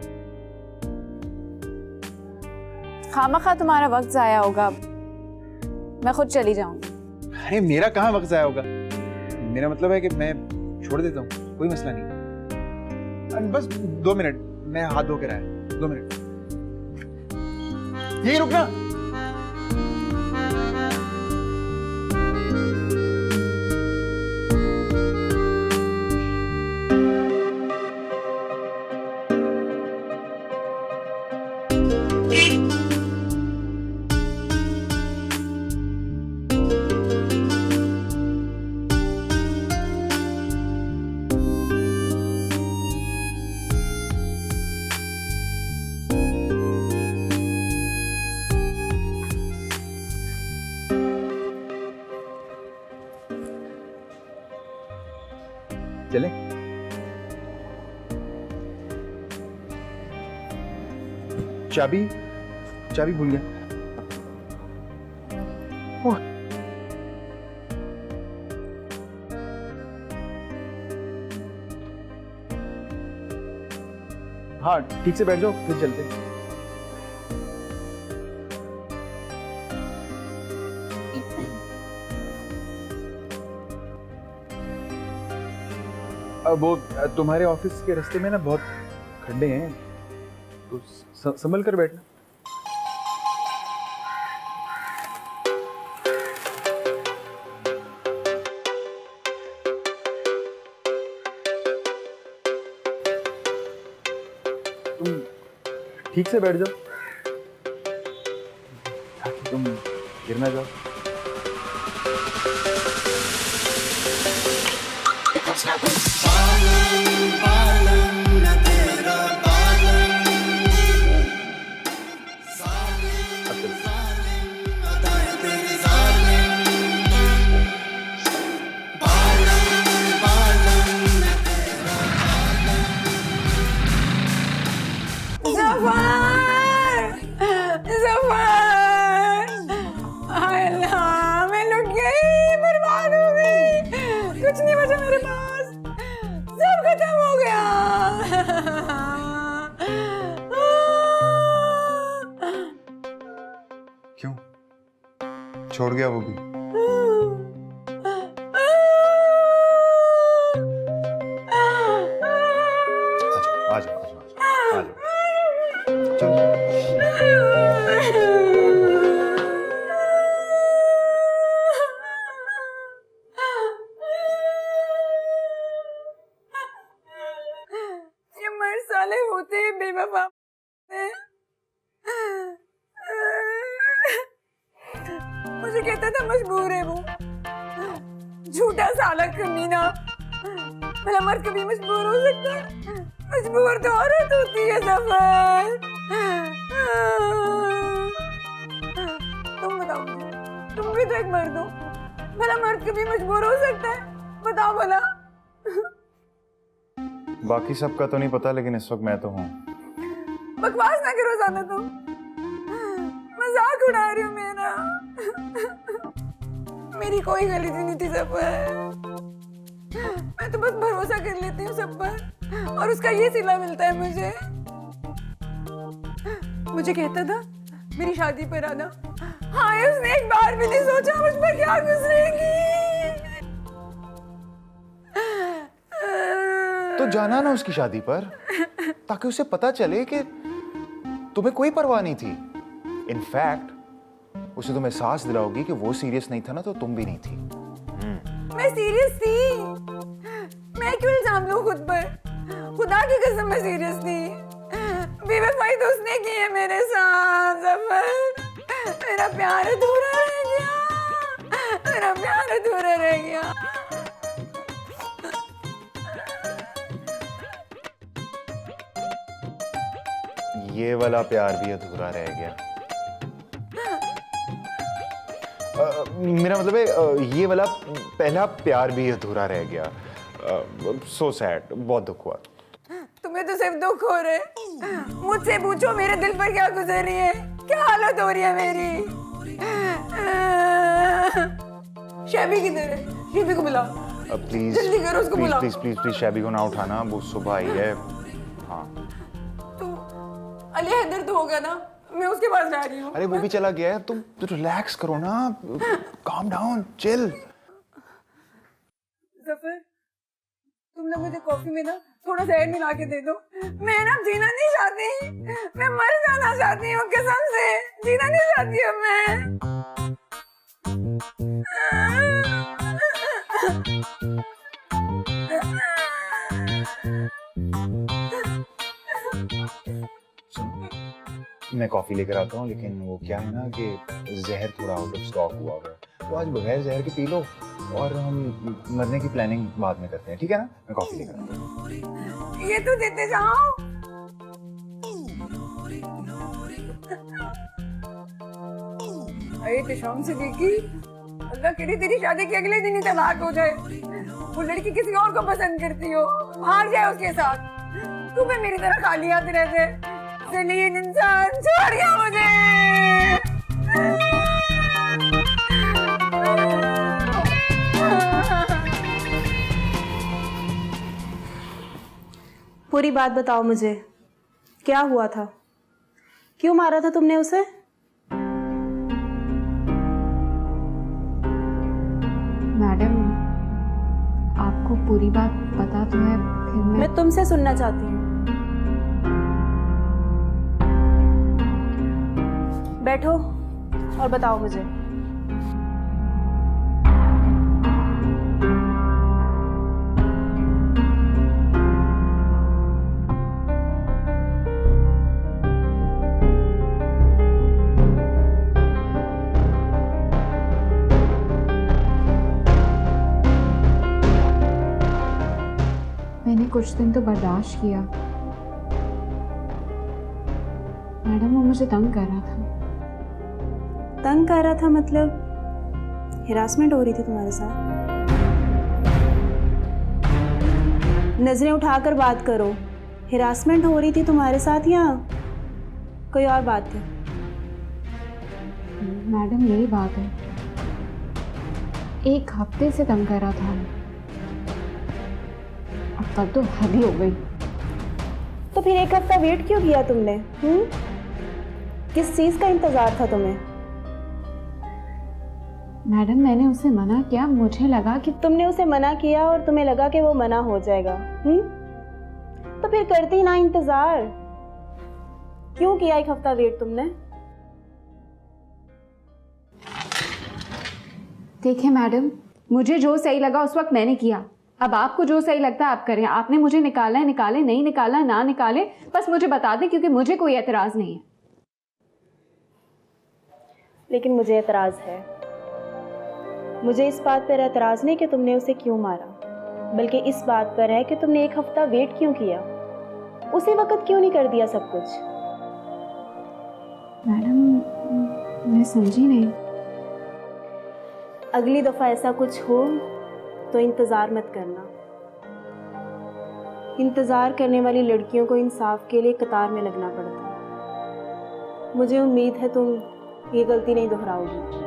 खामखा तुम्हारा वक्त जाया होगा, मैं खुद चली जाऊंगी। अरे मेरा कहाँ वक्त जाया होगा, मेरा मतलब है कि मैं छोड़ देता हूँ, कोई मसला नहीं। बस 2 मिनट, मैं हाथ धो कर आया, 2 मिनट, यही रुकना। चले? चाबी भूल गया। हाँ ठीक से बैठ जाओ, फिर चलते हैं। वो तुम्हारे ऑफिस के रास्ते में ना बहुत खड्डे हैं, तो संभल कर बैठना। तुम ठीक से बैठ जाओ ताकि तुम गिर ना जाओ। कुछ नहीं बचा मेरे पास, सब खत्म हो गया। क्यों छोड़ गया वो भी? आ जाओ आ जाओ आ जाओ, चलो। साले होते हैं बेवफा। मुझे कहता था मजबूर है वो, झूठा साला कमीना। भला मर्द कभी मजबूर हो सकता है? मजबूर तो औरत होती है सफर। तुम बताओ मुझे, तुम भी तो एक मर्द हो, भला मर्द कभी मजबूर हो सकता है? बताओ भला। बाकी सबका तो नहीं पता, लेकिन इस वक्त मैं तो हूँ। बकवास ना करो ज्यादा, तुम मजाक उड़ा रही हो मेरा। मेरी कोई गलती नहीं थी सफर, मैं तो बस भरोसा कर लेती हूँ सब पर, और उसका ये सिला मिलता है मुझे। मुझे कहता था मेरी शादी पर आना, हाँ उसने एक बार भी नहीं सोचा मुझ पर क्या गुजरेगी। तो जाना ना उसकी शादी पर, ताकि उसे पता चले कि तुम्हें कोई परवाह नहीं थी। इनफैक्ट उसे तुम एहसास दिलाओगी कि वो सीरियस नहीं था ना, तो तुम भी नहीं थी। मैं सीरियस थी, मैं क्यों इल्जाम लूं खुद पर? खुदा की कसम मैं सीरियस थी। बेवफाई तो उसने की है मेरे साथ सफर। मेरा प्यार अधूरा रह गया, मेरा प्यार अधूरा रह गया। ये वाला प्यार भी अधूरा रह गया। मेरा मतलब है ये वाला पहला प्यार भी अधूरा रह गया। सो सैड, बहुत दुख हुआ। तुम्हें तो सिर्फ दुख हो रहे, मुझसे पूछो मेरे दिल पर क्या गुजर रही है, क्या हालत हो रही है मेरी। शैबी किधर है? शैबी को बुलाओ प्लीज, जल्दी करो, उसको बुलाओ। प्लीज प्लीज प्लीज शैबी को ना उठाना, वो सुबह आई है। हाँ अली हैदर तो होगा ना, मैं उसके पास जा रही हूँ। अरे वो भी चला गया है, तुम रिलैक्स करो ना, काम डाउन, चिल। जफर, तुम ना मुझे कॉफी में ना थोड़ा सा ऐड मिला के दे दो। मैं ना जीना नहीं चाहती, मैं मर जाना चाहती हूँ कसम से, जीना नहीं चाहती हूँ मैं। मैं कॉफी लेकर आता हूँ, लेकिन वो क्या है ना कि जहर थोड़ा आउट ऑफ स्टॉक हुआ है, तो आज बगैर जहर के पी लो, और हम मरने की प्लानिंग बाद में करते हैं, ठीक है ना? मैं कॉफी लेकर आता हूँ। ये तो देते जाओ। अरे शाम से देखी, अल्लाह करे तेरी शादी के अगले दिन ही तलाक हो जाए, वो लड़की किसी और को पसंद करती हो, हार जाए उसके साथ, तुम्हें मेरी तरह खाली हाथ रहते। जलील इंसान छोड़ गया मुझे। पूरी बात बताओ मुझे, क्या हुआ था? क्यों मारा था तुमने उसे? मैडम, आप आपको पूरी बात पता तो है, फिर मैं तुमसे सुनना चाहती हूँ। बैठो और बताओ मुझे। मैंने कुछ दिन तो बर्दाश्त किया। मैडम वो मुझे तंग कर रहा था। तंग कर रहा था मतलब हिरासमेंट हो रही थी तुम्हारे साथ? नजरें उठाकर बात करो। हिरासमेंट हो रही थी तुम्हारे साथ या कोई और बात थी? मैडम यही बात है, 1 हफ्ते से तंग कर रहा था। अब तक तो हद ही हो गई। तो फिर 1 हफ्ता वेट क्यों किया तुमने? किस चीज का इंतजार था तुम्हें? मैडम मैंने उसे मना किया, मुझे लगा कि तुमने उसे मना किया और तुम्हें लगा कि वो मना हो जाएगा। तो फिर करती ना इंतजार। क्यों किया 1 हफ्ता वेट तुमने? देखिए मैडम, मुझे जो सही लगा उस वक्त मैंने किया। अब आपको जो सही लगता है आप करें। आपने मुझे निकाला है, निकाले, नहीं निकाला ना निकाले, बस मुझे बता दें, क्योंकि मुझे कोई एतराज नहीं है। लेकिन मुझे एतराज है। मुझे इस बात पर एतराज नहीं कि तुमने उसे क्यों मारा, बल्कि इस बात पर है कि तुमने 1 हफ्ता वेट क्यों किया। उसी वक्त क्यों नहीं कर दिया सब कुछ? मैडम मैं समझी नहीं। अगली दफा ऐसा कुछ हो तो इंतज़ार मत करना। इंतज़ार करने वाली लड़कियों को इंसाफ के लिए कतार में लगना पड़ता है। मुझे उम्मीद है तुम ये गलती नहीं दोहराओगी।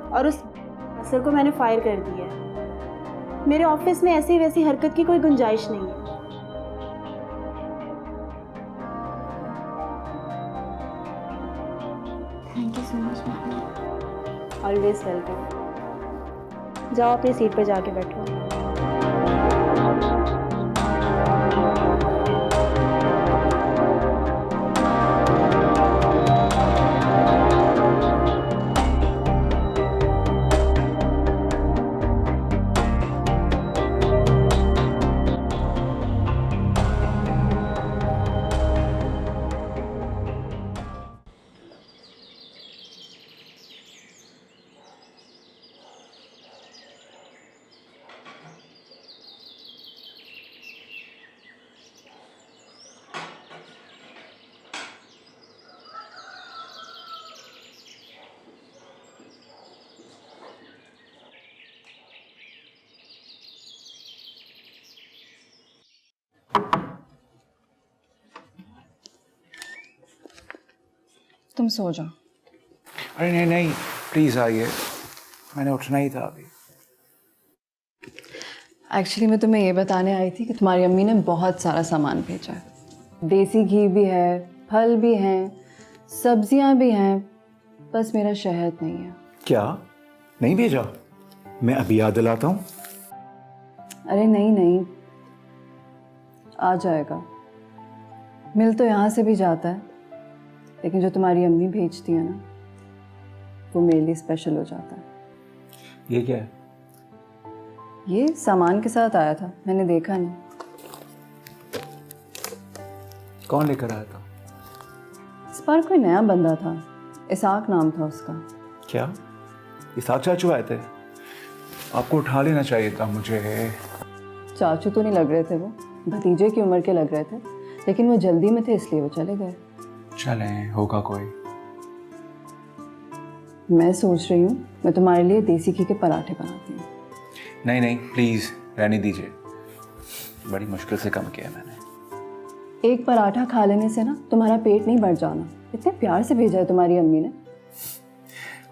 और उस अफसर को मैंने फायर कर दिया है। मेरे ऑफिस में ऐसी वैसी हरकत की कोई गुंजाइश नहीं है। Thank you so much madam. Always welcome. जाओ अपनी सीट पर जाके बैठो। तुम सो जाओ। अरे नहीं नहीं, प्लीज़ आइए, मैंने उठना ही था अभी। एक्चुअली मैं तुम्हें ये बताने आई थी कि तुम्हारी अम्मी ने बहुत सारा सामान भेजा है। देसी घी भी है, फल भी हैं, सब्जियां भी हैं, बस मेरा शहद नहीं है। क्या नहीं भेजा? मैं अभी याद दिलाता हूँ। अरे नहीं नहीं, आ जाएगा। मिल तो यहाँ से भी जाता है, लेकिन जो तुम्हारी अम्मी भेजती है ना, वो मेरे लिए स्पेशल हो जाता है। ये क्या है? ये सामान के साथ आया था, मैंने देखा नहीं। कौन लेकर आया था? इस बार कोई नया बंदा था, इसाक नाम था उसका। क्या इसाक चाचू आए थे? आपको उठा लेना चाहिए था मुझे। चाचू तो नहीं लग रहे थे वो, भतीजे की उम्र के लग रहे थे, लेकिन वो जल्दी में थे इसलिए वो चले गए। चलें, होगा कोई। मैं सोच रही हूँ मैं तुम्हारे लिए देसी घी के पराठे बनाती हूँ। नहीं नहीं प्लीज़ रहने दीजिए, बड़ी मुश्किल से कम किया मैंने। एक पराठा खा लेने से ना तुम्हारा पेट नहीं भर जाना। इतने प्यार से भेजा है तुम्हारी अम्मी ने।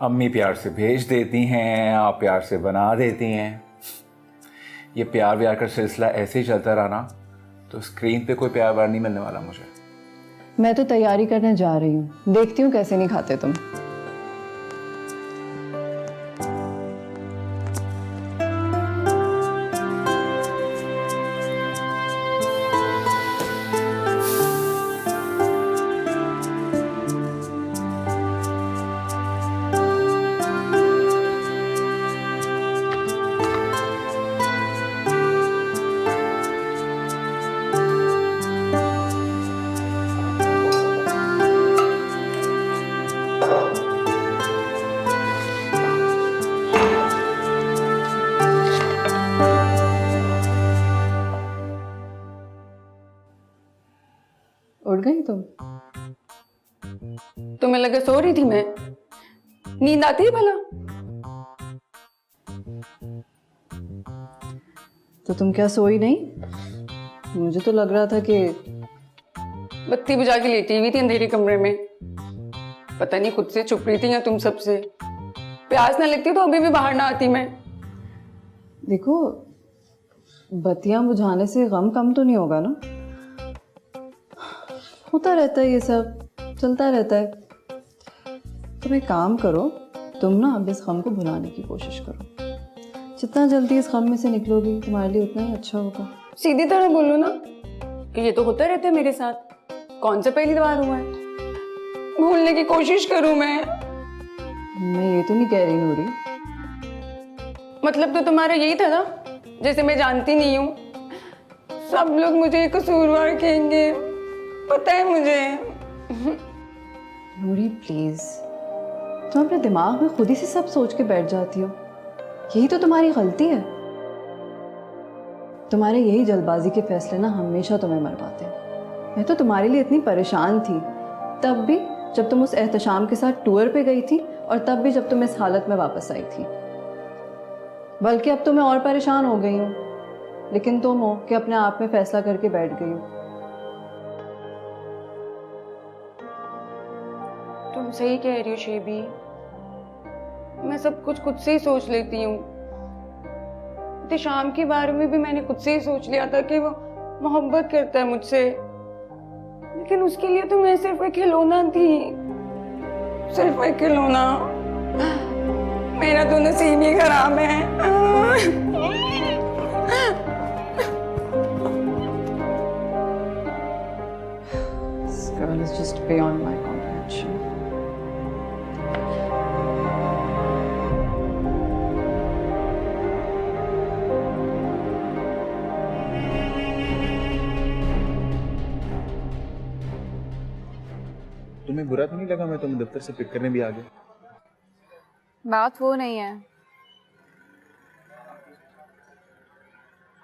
अम्मी प्यार से भेज देती हैं, आप प्यार से बना देती हैं। ये प्यार व्यार का सिलसिला ऐसे ही चलता रहा ना तो स्क्रीन पे कोई प्यार व्यार नहीं मिलने वाला मुझे। मैं तो तैयारी करने जा रही हूँ, देखती हूँ कैसे नहीं खाते तुम। तुम? तुम्हें लगा सो रही थी मैं? नींद आती है भला? तो तुम क्या सोई नहीं? मुझे तो लग रहा था कि बत्ती बुझा के लेटी हुई थी अंधेरे कमरे में। पता नहीं खुद से छुप रही थी या तुम सबसे। प्यास ना लगती तो अभी भी बाहर ना आती मैं। देखो, बत्तियां बुझाने से गम कम तो नहीं होगा ना? होता रहता है, ये सब चलता रहता है। तुम एक काम करो, तुम ना अब इस गम को भुलाने की कोशिश करो। जितना जल्दी इस गम में से निकलोगी तुम्हारे लिए उतना ही अच्छा होगा। सीधी तरह बोलो ना कि ये तो होता रहता है मेरे साथ। कौन सा पहली बार हुआ है? भूलने की कोशिश करूं मैं ये तो नहीं कह रही नूरी। मतलब तो तुम्हारा यही था ना, जैसे मैं जानती नहीं हूँ सब लोग मुझे कसूरवार कहेंगे, पता है मुझे। नूरी प्लीज, तुम अपने दिमाग में खुद ही से सब सोच के बैठ जाती हो। यही तो तुम्हारी गलती है। तुम्हारे यही जल्दबाजी के फैसले ना हमेशा तुम्हें मरवाते हैं। मैं तो तुम्हारे लिए इतनी परेशान थी, तब भी जब तुम उस एहतशाम के साथ टूर पे गई थी, और तब भी जब तुम इस हालत में वापस आई थी। बल्कि अब तो मैं और परेशान हो गई हूँ, लेकिन तुम हो कि अपने आप में फैसला करके बैठ गई हो। तुम सही कह रही हो शेबी, मैं सब कुछ खुद से ही सोच लेती हूँ। शाम के बारे में भी मैंने खुद से ही सोच लिया था कि वो मोहब्बत करता है मुझसे, लेकिन उसके लिए तो मैं सिर्फ एक खिलौना थी, सिर्फ एक खिलौना। मेरा तो नसीब ही खराब है। This girl is just beyond my comprehension. तुम्हें बुरा तो नहीं लगा मैं तुम्हें दफ्तर से पिक करने भी आ गया? बात वो नहीं है।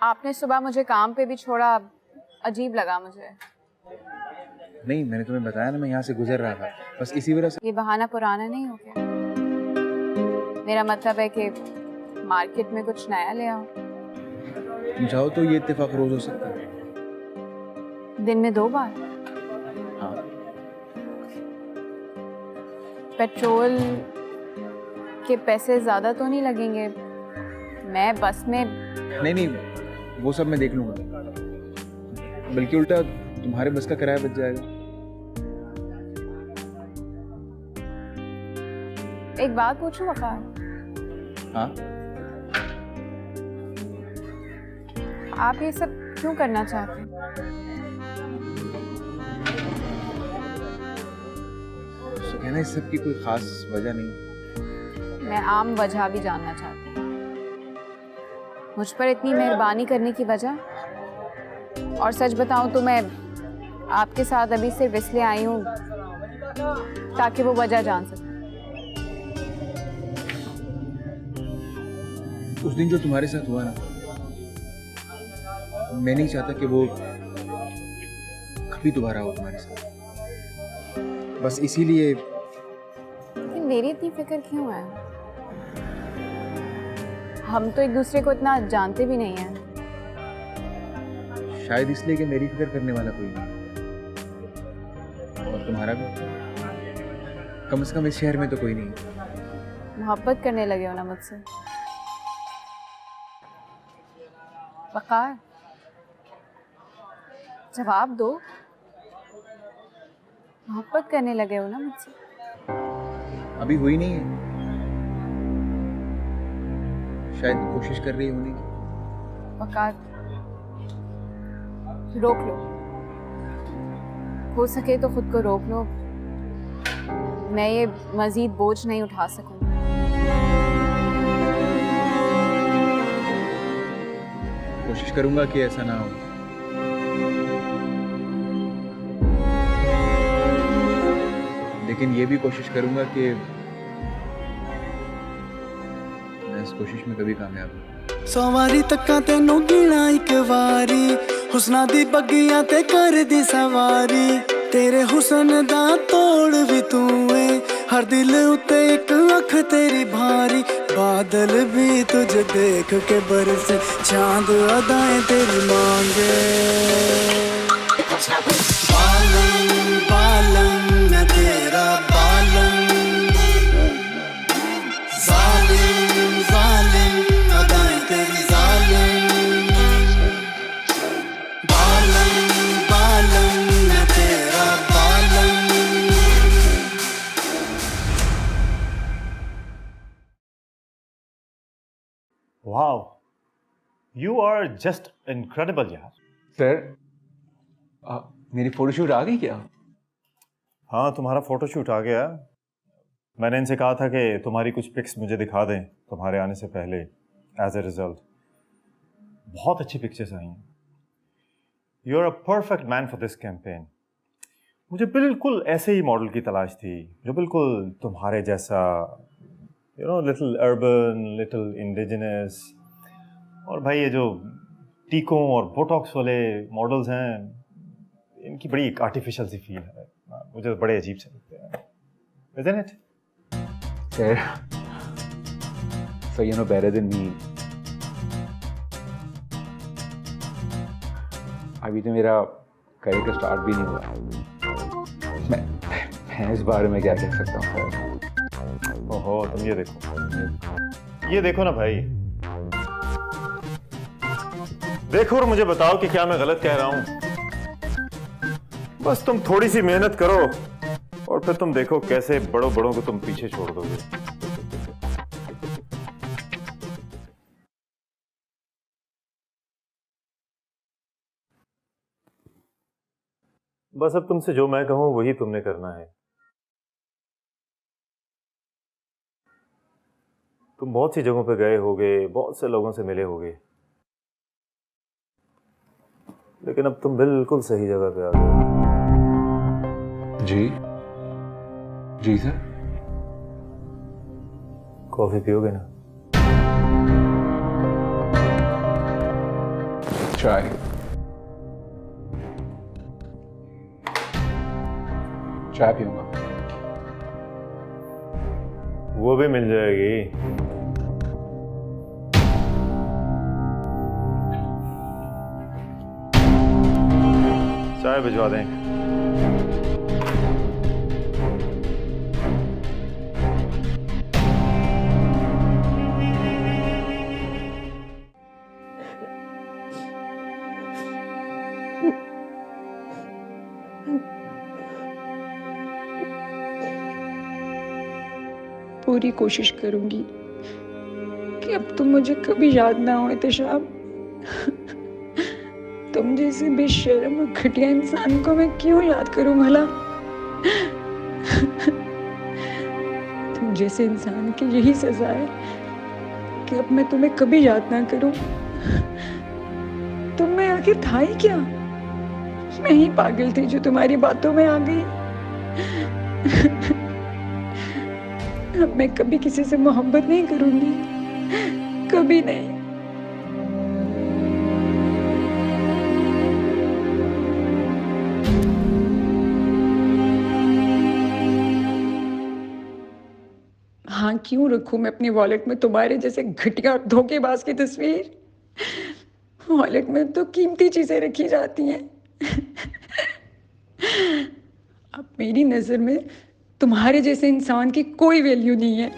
आपने सुबह मुझे काम पे भी छोड़ा, अजीब लगा मुझे। नहीं, मैंने तुम्हें बताया ना, मैं यहाँ से गुजर रहा था, बस इसी वजह से। ये बहाना पुराना नहीं हो गया? मेरा मतलब है कि मार्केट में कुछ नया ले आओ। तुम चाहो तो ये इत्तेफाक रोज हो सकता है। दिन में 2 बार? हाँ। पेट्रोल के पैसे ज्यादा तो नहीं लगेंगे? मैं बस में। नहीं, वो सब मैं देख लूंगा, बल्कि उल्टा तुम्हारे बस का किराया बच जाएगा। एक बात पूछूं वकार? हाँ। आप ये सब क्यों करना चाहते हैं? कहना इस सब की कोई खास वजह नहीं। मैं आम वजह भी जानना चाहती हूँ। मुझ पर इतनी मेहरबानी करने की वजह? और सच बताऊं तो मैं आपके साथ अभी सिर्फ इसलिए आई हूँ ताकि वो वजह जान सकूं। उस दिन जो तुम्हारे साथ हुआ ना, मैं नहीं चाहता कि वो कभी दोबारा हो तुम्हारे साथ। बस इसीलिए। लेकिन मेरी इतनी फिक्र क्यों है? हम तो एक दूसरे को इतना जानते भी नहीं हैं। शायद इसलिए कि मेरी फिक्र करने वाला कोई नहीं, और तुम्हारा भी। कम से कम इस शहर में तो कोई नहीं। मोहब्बत करने लगे हो ना मुझसे? वकार, जवाब दो। मोहब्बत करने लगे हो ना मुझसे? अभी हुई नहीं है, शायद कोशिश कर रही होने की। वकार, रोक लो, हो सके तो खुद को रोक लो। मैं ये मजीद बोझ नहीं उठा सकूंगी। कोशिश करूंगा कि ऐसा ना हो। लेकिन ये भी कोशिश करूंगा कि मैं इस कोशिश में कभी कामयाब हूं। सवारी तक्का तेनू गिना एक वारी, हुस्ना दी बगियां ते कर दी सवारी, तेरे हुसन दा तोड़ भी तू है, हर दिल उते एक अख तेरी भारी, बादल भी तुझे देख के बरसे, चांद अदाएं तेरी मांगे। बालम बालम मैं तेरा बालम, जालिम जालिम अदाएं तेरी जालिम, बालम बालम मैं तेरा बालम। Wow, you are just incredible यार। सर मेरी फोटोशूट आ गई क्या? हाँ, तुम्हारा फोटोशूट आ गया। मैंने इनसे कहा था कि तुम्हारी कुछ पिक्स मुझे दिखा दें तुम्हारे आने से पहले। एज ए रिजल्ट बहुत अच्छी पिक्चर्स आई हैं। You are a perfect man for this campaign. मुझे बिल्कुल ऐसे ही मॉडल की तलाश थी जो बिल्कुल तुम्हारे जैसा, you know, little urban, little indigenous. और भाई ये जो टीकों और बोटॉक्स वाले मॉडल्स हैं, इनकी बड़ी एक आर्टिफिशियल सी फील है, मुझे तो बड़े अजीब से लगते हैं। Isn't it? Sir, so you know better than me. अभी तो मेरा करियर का स्टार्ट भी नहीं हुआ। मैं इस बारे में क्या कह सकता हूँ सर? ओहो, तुम ये देखो ना भाई, देखो और मुझे बताओ कि क्या मैं गलत कह रहा हूँ। बस तुम थोड़ी सी मेहनत करो और फिर तुम देखो कैसे बड़ों बड़ों को तुम पीछे छोड़ दोगे। बस अब तुमसे जो मैं कहूं वही तुमने करना है। तुम बहुत सी जगहों पे गए होगे, बहुत से लोगों से मिले होगे, लेकिन अब तुम बिल्कुल सही जगह पे आ गए। जी जी सर। कॉफी पियोगे ना? चाय। चाय पीऊंगा। वो भी मिल जाएगी। चाय भिजवा दें। पूरी कोशिश करूंगी कि अब तुम मुझे कभी याद ना हो एहतशाम। तुम जैसे बेशर्म और घटिया इंसान को मैं क्यों याद करूं भला? तुम जैसे इंसान की यही सजा है कि अब मैं तुम्हें कभी याद ना करूं। तुम में आखिर था ही क्या? मैं ही पागल थी जो तुम्हारी बातों में आ गई। अब मैं कभी किसी से मोहब्बत नहीं करूंगी, कभी नहीं। हाँ, क्यों रखूं मैं अपनी वॉलेट में तुम्हारे जैसे घटिया और धोखेबाज की तस्वीर? वॉलेट में तो कीमती चीजें रखी जाती हैं। अब मेरी नजर में तुम्हारे जैसे इंसान की कोई वैल्यू नहीं है।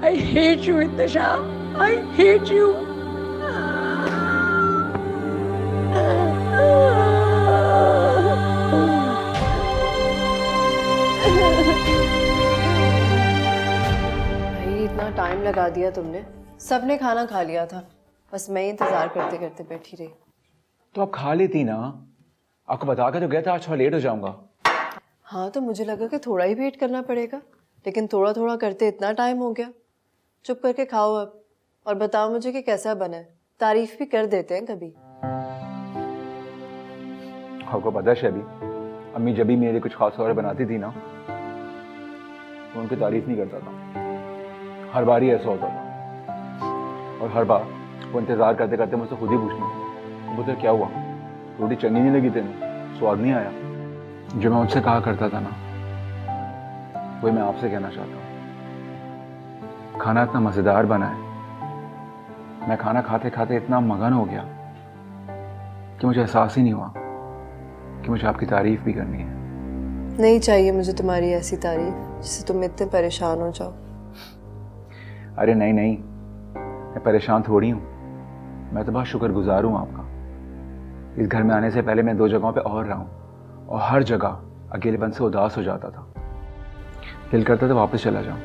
I hate you, Intisham. I hate you. भाई इतना टाइम लगा दिया तुमने। सबने खाना खा लिया था, बस मैं ही इंतजार करते करते बैठी रही। तो आप खा लेती ना, आपको बता के तो गया था आज थोड़ा लेट हो जाऊंगा। हाँ, तो मुझे लगा कि थोड़ा ही वेट करना पड़ेगा, लेकिन थोड़ा थोड़ा करते इतना टाइम हो गया। चुप करके खाओ अब और बताओ मुझे कि कैसा बना है। तारीफ भी कर देते हैं कभी। आपको पता है शबी, अम्मी जब भी मेरे लिए कुछ खास और बनाती थी ना, तो उनकी तारीफ नहीं करता था। हर बार ही ऐसा होता था, और हर बार वो इंतज़ार करते करते मुझसे खुद ही पूछती, वो तो क्या हुआ, रोटी चंगी नहीं लगी तेन, स्वाद नहीं आया। जो मैं उनसे कहा करता था ना, वही मैं आपसे कहना चाहता हूँ। खाना इतना मज़ेदार बना है, मैं खाना खाते खाते इतना मगन हो गया कि मुझे एहसास ही नहीं हुआ कि मुझे आपकी तारीफ भी करनी है। नहीं चाहिए मुझे तुम्हारी ऐसी तारीफ जिससे तुम इतने परेशान हो जाओ। अरे नहीं नहीं, मैं परेशान थोड़ी हूँ, मैं तो बहुत शुक्रगुजार हूँ आपका। इस घर में आने से पहले मैं 2 जगहों पे और रहा हूँ, और हर जगह अकेलेपन से उदास हो जाता था। दिल करता था वापस चला जाऊँ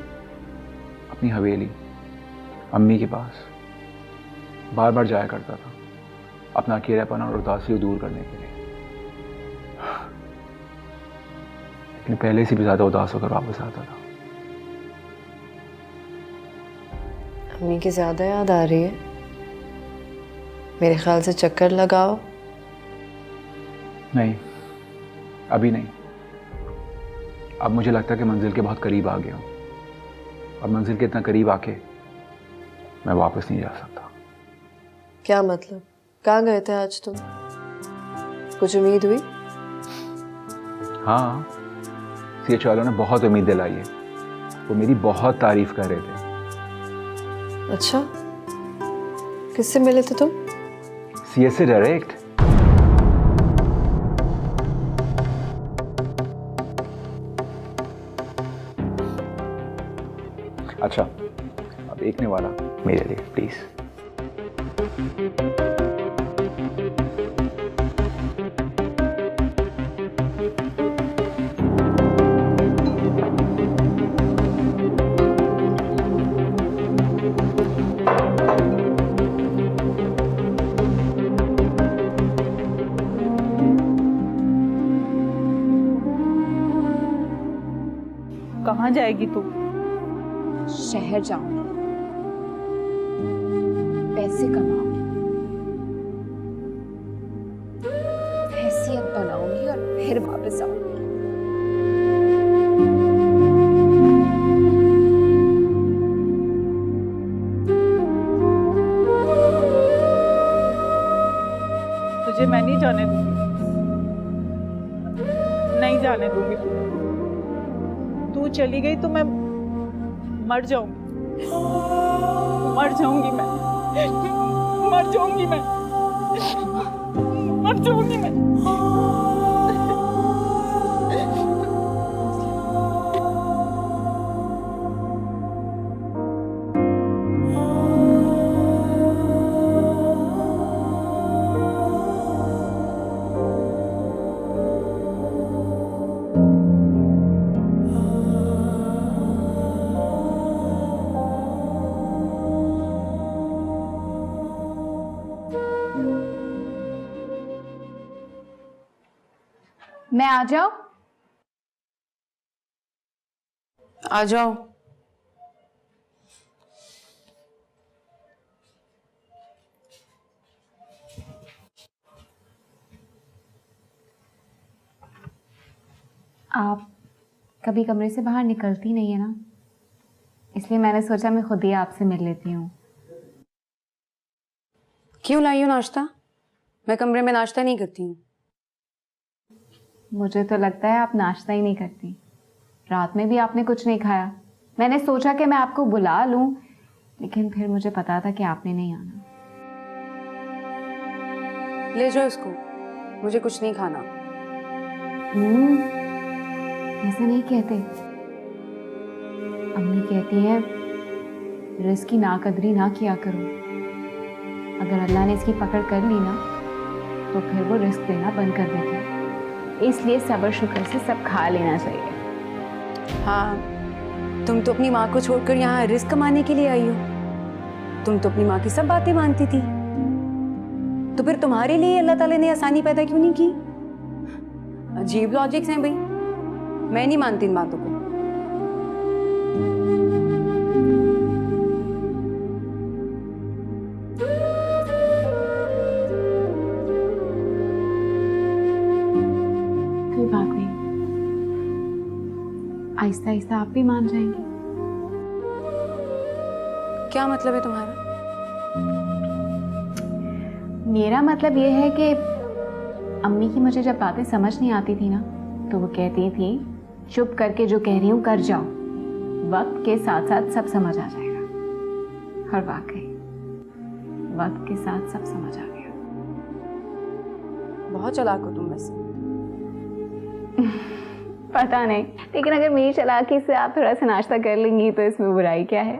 अपनी हवेली, अम्मी के पास। बार बार जाया करता था अपना अकेलापन और उदासी को दूर करने के लिए, लेकिन पहले से भी ज्यादा उदास होकर वापस आता था। अम्मी की ज्यादा याद आ रही है, मेरे ख्याल से चक्कर लगाओ। नहीं, अभी नहीं। अब मुझे लगता है कि मंजिल के बहुत करीब आ गया हूँ, और मंजिल के इतना करीब आके मैं वापस नहीं जा सकता। क्या मतलब? कहाँ गए थे आज तुम? कुछ उम्मीद हुई? हाँ, सीएच वालों ने बहुत उम्मीद दिलाई है, वो मेरी बहुत तारीफ कर रहे थे। अच्छा, किससे मिले थे तुम? सीएस से डायरेक्ट। अच्छा, अब एक ने वाला मेरे लिए प्लीज। कहाँ जाएगी तू? शहर जाऊंगी, पैसे कमाऊंगी, हैसियत बनाऊंगी और फिर वापस आऊंगी। तुझे मैं नहीं जाने दूंगी, नहीं जाने दूंगी। तू चली गई तो मैं मर जाऊंगी, मर जाऊंगी मैं, मर जाऊंगी मैं, मर जाऊंगी मैं। मैं आ जाऊं? आ जाओ। आप कभी कमरे से बाहर निकलती नहीं है ना, इसलिए मैंने सोचा मैं खुद ही आपसे मिल लेती हूँ। क्यों लाई हो नाश्ता? मैं कमरे में नाश्ता नहीं करती हूँ। मुझे तो लगता है आप नाश्ता ही नहीं करती। रात में भी आपने कुछ नहीं खाया। मैंने सोचा कि मैं आपको बुला लूं, लेकिन फिर मुझे पता था कि आपने नहीं आना। ले जाओ इसको, मुझे कुछ नहीं खाना। ऐसा नहीं कहते। अम्मी कहती है रिस्क की नाकदरी ना किया करो। अगर अल्लाह ने इसकी पकड़ कर ली ना, तो फिर वो रिस्क देना बंद कर देती है। इसलिए सब्र शुक्र से सब खा लेना चाहिए। हाँ, तुम तो अपनी माँ को छोड़कर यहाँ रिस्क कमाने के लिए आई हो। तुम तो अपनी माँ की सब बातें मानती थी, तो फिर तुम्हारे लिए अल्लाह ताला ने आसानी पैदा क्यों नहीं की? अजीब लॉजिक्स हैं भाई, मैं नहीं मानती इन बातों को। आहिस्ता आहिस्ता आप भी मान जाएंगे। क्या मतलब है तुम्हारा? मेरा मतलब ये है कि अम्मी की मुझे जब बातें समझ नहीं आती थी ना, तो वो कहती थी चुप करके जो कह रही हूँ कर जाओ, वक्त के साथ साथ सब समझ आ जाएगा। और वाकई वक्त के साथ सब समझ आ गया। बहुत चालाक हो तुम वैसे। पता नहीं, लेकिन अगर मेरी चालाकी से आप थोड़ा सा नाश्ता कर लेंगी तो इसमें बुराई क्या है?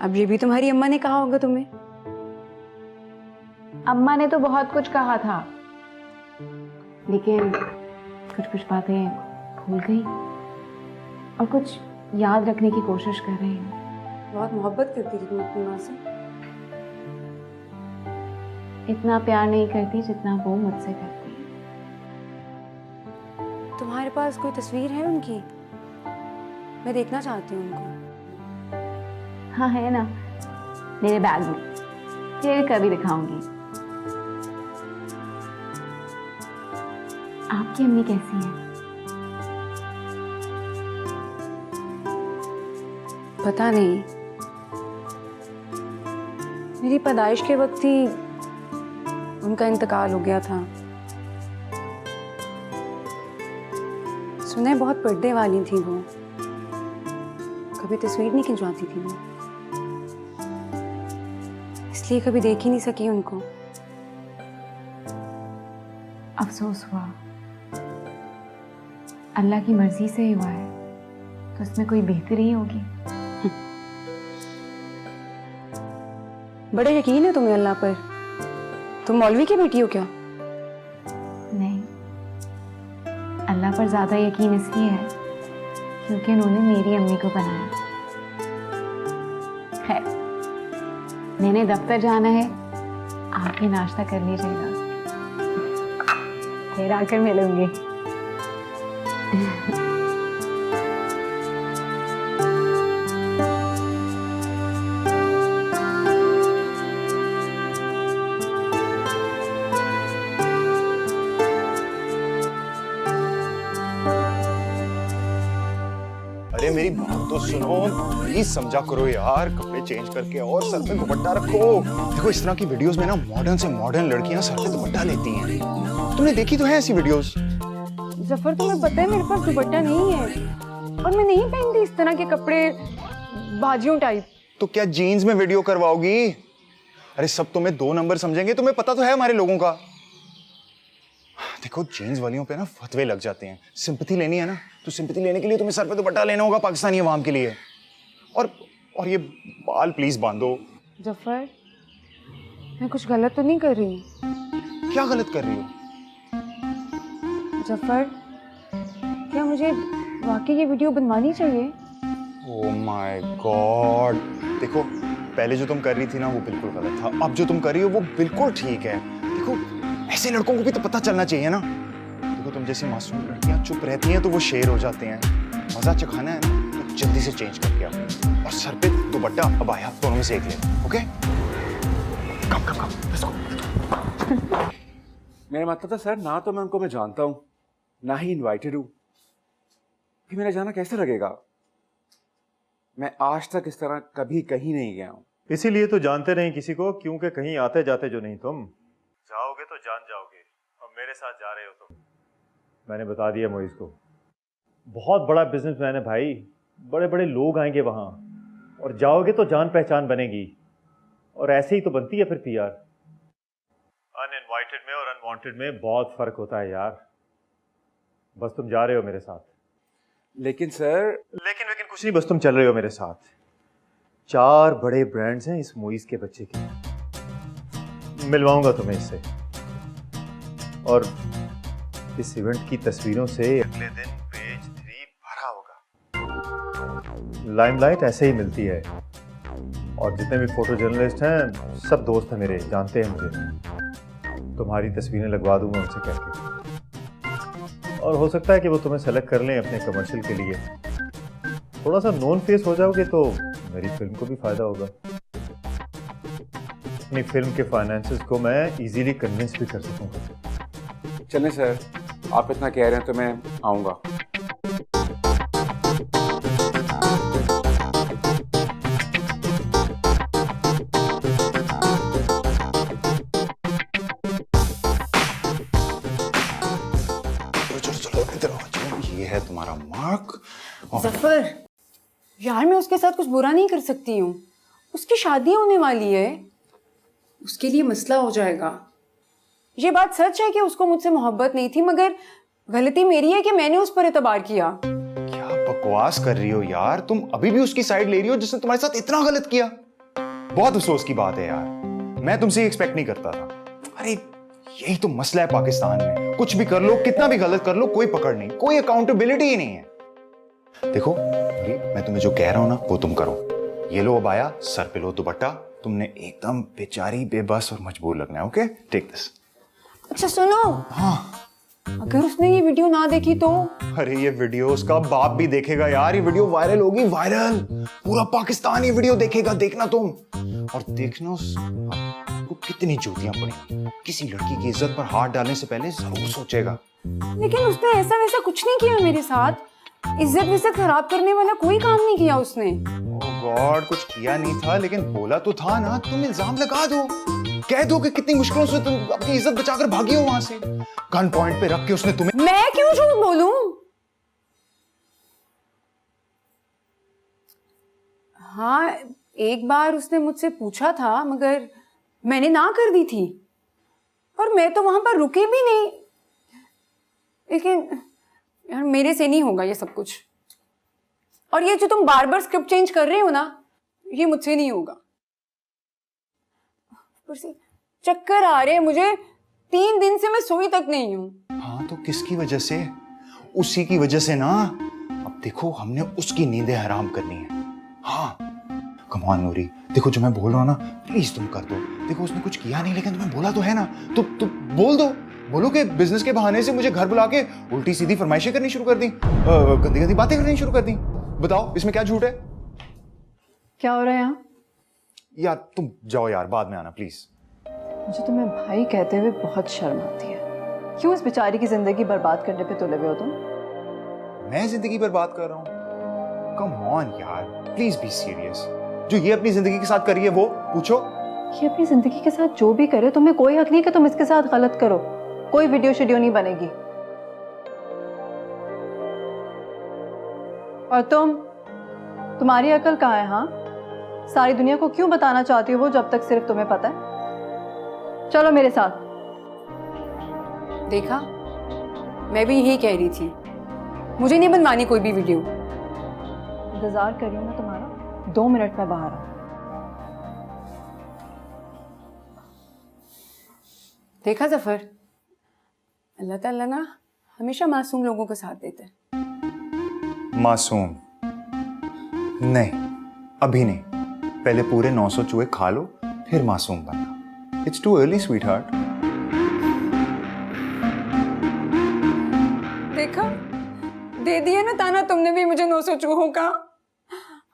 अब ये भी तुम्हारी अम्मा ने कहा होगा तुम्हें। अम्मा ने तो बहुत कुछ कहा था, लेकिन कुछ कुछ बातें भूल गई और कुछ याद रखने की कोशिश कर रही हूँ। बहुत मोहब्बत करती थी तुम अपनी माँ से। इतना प्यार नहीं करती जितना वो मुझसे करती है। तुम्हारे पास कोई तस्वीर है उनकी? मैं देखना चाहती हूँ उनको। हाँ है ना, मेरे बैग में। फिर कभी दिखाऊंगी। आपकी अम्मी कैसी है? पता नहीं, मेरी पैदाइश के वक्त ही उनका इंतकाल हो गया था। सुने बहुत पर्दे वाली थी वो, कभी तस्वीर नहीं खिंचवाती थी वो, इसलिए कभी देख ही नहीं सकी उनको। अफसोस हुआ। अल्लाह की मर्जी से ही हुआ है, तो इसमें कोई बेहतरी ही होगी। बड़े यकीन है तुम्हें अल्लाह पर। तुम मौलवी की बेटी हो क्या? नहीं, अल्लाह पर ज्यादा यकीन इसलिए है क्योंकि उन्होंने मेरी अम्मी को बनाया। खैर, मैंने दफ्तर जाना है, आप ही नाश्ता कर लीजिएगा, फिर आकर मिलूंगी। अरे मेरी बात तो सुनो, प्लीज समझा करो यार। कपड़े चेंज करके और सर पे दुपट्टा रखो। देखो इस तरह की वीडियोस में ना मॉडर्न से मॉडर्न लड़कियां सर पे दुपट्टा लेती हैं। तुमने देखी तो है ऐसी वीडियोस? जफर, तुम्हें पता है मेरे पास दुपट्टा नहीं है और मैं नहीं पहनती इस तरह के कपड़े, बाजियों टाइप। तो क्या जीन्स में वीडियो करवाओगी? अरे सब तुम्हें 2 नंबर समझेंगे, तुम्हें पता तो है हमारे लोगों का। देखो जीन्स वालियों पे ना फतवे लग जाते हैं। सिंपैथी लेनी है ना, तो सिंपैथी लेने के लिए तुम्हें सर पे दुपट्टा लेना होगा पाकिस्तानी अवाम के लिए। और ये बाल प्लीज बांधो। जफर, मैं कुछ गलत तो नहीं कर रही? क्या गलत कर रही हो? जफर, क्या मुझे वाकई ये वीडियो बनवानी चाहिए? ओह माय गॉड, देखो पहले जो तुम कर रही थी ना वो बिल्कुल गलत था, अब जो तुम कर रही हो वो बिल्कुल ठीक है। देखो ऐसे लड़कों को भी तो पता चलना चाहिए ना। देखो तुम जैसी मासूम लड़कियां चुप रहती हैं तो वो शेर हो जाते हैं। मजा चखाना है ना तो जल्दी से चेंज करके आओ और सर पे दुपट्टा अबाया दोनों में से एक ले, okay? Come come come, let's go. मेरा मतलब था सर, ना तो मैं उनको मैं जानता हूँ, ना ही इनवाइटेड हूँ, फिर मेरा जाना कैसे लगेगा? मैं आज तक इस तरह कभी कहीं नहीं गया हूँ। इसीलिए तो जानते नहीं किसी को, क्योंकि कहीं आते जाते जो नहीं तुम जाओगे तो जान जाओगे। अब मेरे साथ जा रहे हो तुम। मैंने बता दिया मोइज को, बहुत बड़ा बिजनेसमैन है भाई, बड़े बड़े लोग आएंगे वहाँ, और जाओगे तो जान पहचान बनेगी। और ऐसे ही तो बनती है फिर पीआर। अनइनवाइटेड में और अनवांटेड में बहुत फर्क होता है यार। बस तुम जा रहे हो मेरे साथ। लेकिन सर, लेकिन कुछ नहीं, बस तुम चल रहे हो मेरे साथ। 4 बड़े ब्रांड्स हैं इस मोइज के बच्चे के, मिलवाऊंगा तुम्हें इससे। और इस इवेंट की तस्वीरों से अगले दिन पेज 3 भरा होगा। लाइमलाइट ऐसे ही मिलती है, और जितने भी फोटो जर्नलिस्ट हैं सब दोस्त हैं मेरे, जानते हैं मुझे। तुम्हारी तस्वीरें लगवा दूंगा उनसे कह के, और हो सकता है कि वो तुम्हें सेलेक्ट कर लें अपने कमर्शियल के लिए। थोड़ा सा नॉन फेस हो जाओगे तो मेरी फिल्म को भी फायदा होगा। अपनी फिल्म के फाइनेंसेस को मैं इजीली कन्विंस भी कर सकूंगा। चलें सर, आप इतना कह रहे हैं तो मैं आऊँगा। ये है तुम्हारा मार्क। जफर, यार मैं उसके साथ कुछ बुरा नहीं कर सकती हूँ। उसकी शादी होने वाली है, उसके लिए मसला हो जाएगा। ये बात सच है कि उसको मुझसे मोहब्बत नहीं थी, मगर गलती मेरी है कि मैंने उस पर एतबार किया। क्या बकवास कर रही हो यार, तुम अभी भी उसकी साइड ले रही हो जिसने तुम्हारे साथ इतना गलत किया। बहुत अफसोस की बात है यार, मैं तुमसे एक्सपेक्ट नहीं करता था। अरे यही तो मसला है पाकिस्तान में, कुछ भी कर लो, कितना भी गलत कर लो, कोई पकड़ नहीं, कोई अकाउंटेबिलिटी ही नहीं है। देखो मैं तुम्हें जो कह रहा हूं ना वो तुम करो। ये लो अबाया, सर पे लो दुपट्टा, तुमने एकदम बेचारी, बेबस और मजबूर लगना है। Okay, take this. अच्छा सुनो, हाँ, अगर उसने ये वीडियो ना देखी तो? अरे ये वीडियो उसका बाप भी देखेगा यार, ये वीडियो वायरल होगी, वायरल, पूरा पाकिस्तान ये वीडियो देखेगा, देखना तुम। और देखना उसको कितनी जूतियां पड़ी, किसी लड़की की इज्जत पर हाथ डालने से पहले जरूर सोचेगा। लेकिन उसने ऐसा वैसा कुछ नहीं किया मेरे साथ, इज्जत विज्जत खराब करने वाला कोई काम नहीं किया उसने। ओह गॉड, कुछ किया नहीं था लेकिन बोला तो था ना। तुम इल्जाम लगा दो, कह दो कि कितनी मुश्किलों से तुम अपनी इज्जत बचाकर भागी हो वहां से। गन पॉइंट पे रख के उसने तुम्हें। मैं क्यों झूठ बोलूं? हाँ, एक बार उसने मुझसे पूछा था मगर मैंने ना कर दी थी, और मैं तो वहां पर रुकी भी नहीं। लेकिन यार मेरे से नहीं होगा ये सब कुछ, और ये जो तुम बार बार स्क्रिप्ट चेंज कर रहे हो ना, ये मुझसे नहीं होगा। चक्कर आ रहे हैं मुझे, 3 दिन से मैं सोई तक नहीं हूं। हाँ तो किसकी वजह से? उसी की वजह से ना। अब देखो हमने उसकी नींदें हराम करनी है। हाँ कम ऑन नूरी, देखो जो मैं बोल रहा हूँ ना प्लीज तुम कर दो। देखो उसने कुछ किया नहीं लेकिन तुम्हें बोला तो है ना, तो बोल दो। बोलो कि बिजनेस के बहाने से मुझे घर बुला के उल्टी सीधी फरमाइशें करनी शुरू कर दी, गंदी गंदी बातें करनी शुरू कर दी। बताओ इसमें क्या झूठ है? क्या हो रहा है यहाँ? यार तुम जाओ यार, बाद में आना प्लीज। मुझे तुम्हें भाई कहते हुए बहुत शर्म आती है। क्यों इस बेचारी की जिंदगी बर्बाद करने पे तुले हुए हो तुम? मैं जिंदगी बर्बाद कर रहा हूँ? कम ऑन यार, प्लीज बी सीरियस। जो ये अपनी जिंदगी के साथ करी है वो पूछो। ये अपनी जिंदगी के साथ जो भी करे, तुम्हें कोई हक नहीं कि तुम इसके साथ गलत करो। कोई वीडियो शीडियो नहीं बनेगी। और तुम्हारी अकल कहाँ है? हाँ, सारी दुनिया को क्यों बताना चाहती हो वो जब तक सिर्फ तुम्हें पता है? चलो मेरे साथ। देखा, मैं भी यही कह रही थी, मुझे नहीं बनवानी कोई भी वीडियो। इंतजार कर रही हूँ मैं तुम्हारा, 2 मिनट में बाहर आ। देखा जफर, अल्लाह ताला ना हमेशा मासूम लोगों का साथ देता है। मासूम नहीं, अभी नहीं, पहले पूरे 900 चूहे खा लो फिर मासूम बनना। It's too early sweetheart. देखा, दे दिया ना ताना तुमने भी मुझे 900 चूहों का।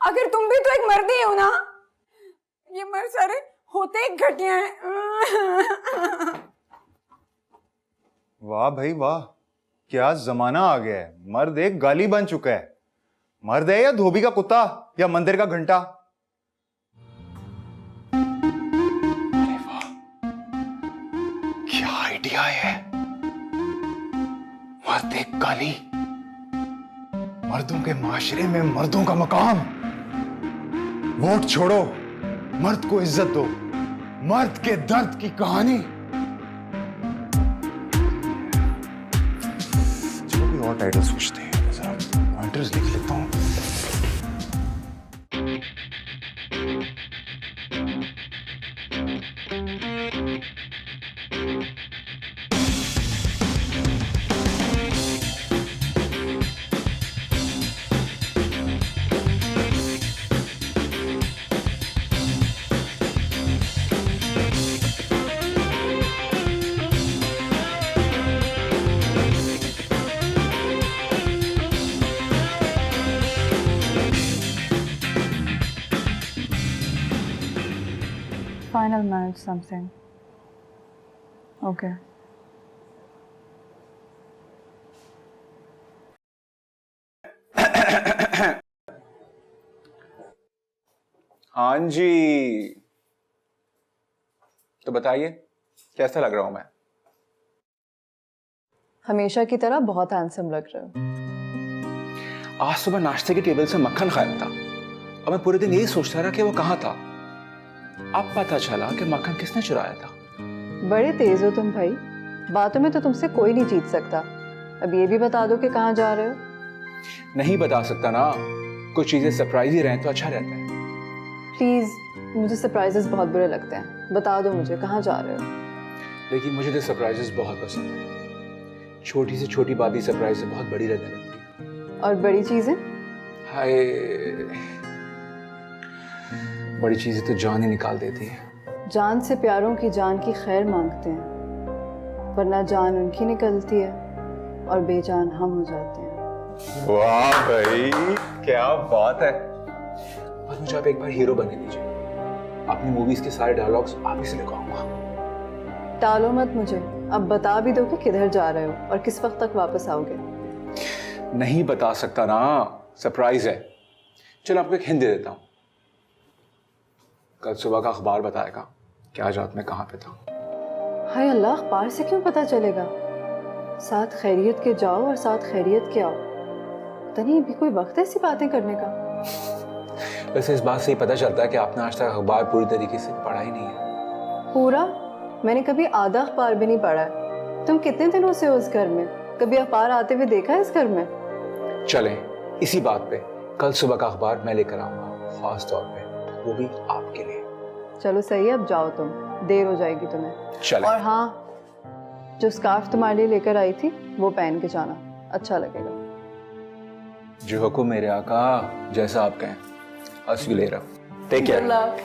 अगर तुम भी तो एक मर्द ही हो ना, ये मर्द सारे होते ही घटिया हैं। वाह भाई वाह, क्या जमाना आ गया है। मर्द एक गाली बन चुका है। मर्द है या धोबी का कुत्ता या मंदिर का घंटा। अरे वाह, क्या आइडिया है। मर्द एक गाली, मर्दों के माशरे में मर्दों का मकाम। वोट छोड़ो, मर्द को इज्जत दो। मर्द के दर्द की कहानी। और टाइटल सोचते हैं, जरा पॉइंटर्स लिख लेता हूं। Final manage something. Okay. हाँ जी, तो बताइए कैसा लग रहा हूं मैं? हमेशा की तरह बहुत हैंडसम लग रहे हो। आज सुबह नाश्ते की टेबल से मक्खन गायब था और मैं पूरे दिन यही सोचता रहा कि वो कहाँ था। अब पता चला कि मक्खन किसने चुराया था। बड़े तेज हो तुम भाई, बातों में तो तुमसे कोई नहीं जीत सकता। अब ये भी बता दो कि कहाँ जा रहे हो। नहीं बता सकता ना, कुछ चीजें सरप्राइज ही रहें तो अच्छा रहता है। प्लीज, मुझे सरप्राइजेस बहुत बुरे लगते हैं, बता दो मुझे कहाँ जा रहे हो। लेकिन मुझे तो सरप्राइजेस बहुत पसंद है। छोटी से छोटी बात भी सरप्राइज से बहुत बड़ी रहने लगती है। और बड़ी चीजें? हाय, बड़ी चीजें तो जान ही निकाल देती है। जान से प्यारों की जान की खैर मांगते हैं, वरना जान उनकी निकलती है और बेजान हम हो जाते हैं। वाह भाई, क्या बात है। बस मुझे आप एक बार हीरो बने दीजिए, अपनी मूवीज के सारे डायलॉग्स आप ही से लिखवाऊंगा। टालो मत मुझे, अब बता भी दो कि किधर जा रहे हो और किस वक्त तक वापस आओगे। नहीं बता सकता ना, सरप्राइज है। चलो आपको एक हिंट दे देता हूँ। कल सुबह का अखबार बताएगा कि आज रात में कहाँ पे था। हाय अल्लाह, अखबार से क्यों पता चलेगा? साथ खैरियत के जाओ और साथ खैरियत के आओ। पता नहीं अभी कोई वक्त है ऐसी बातें करने का। वैसे इस बात से ही पता चलता है कि आपने आज तक अखबार पूरी तरीके से पढ़ा ही नहीं है। पूरा? मैंने कभी आधा अखबार भी नहीं पढ़ा है। तुम कितने दिनों से हो इस घर में? कभी अखबार आते हुए देखा है इस घर में? चलें, इसी बात पे कल सुबह का अखबार मैं लेकर आऊंगा, खास तौर पे, वो भी आपके लिए। चलो सही है, अब जाओ तुम, देर हो जाएगी तुम्हें। चलें। और हाँ, जो स्कार्फ तुम्हारे लिए लेकर आई थी वो पहन के जाना, अच्छा लगेगा। जो हुक्म मेरे आका, जैसा आप कहें। I'll see you later. Take care. Good luck.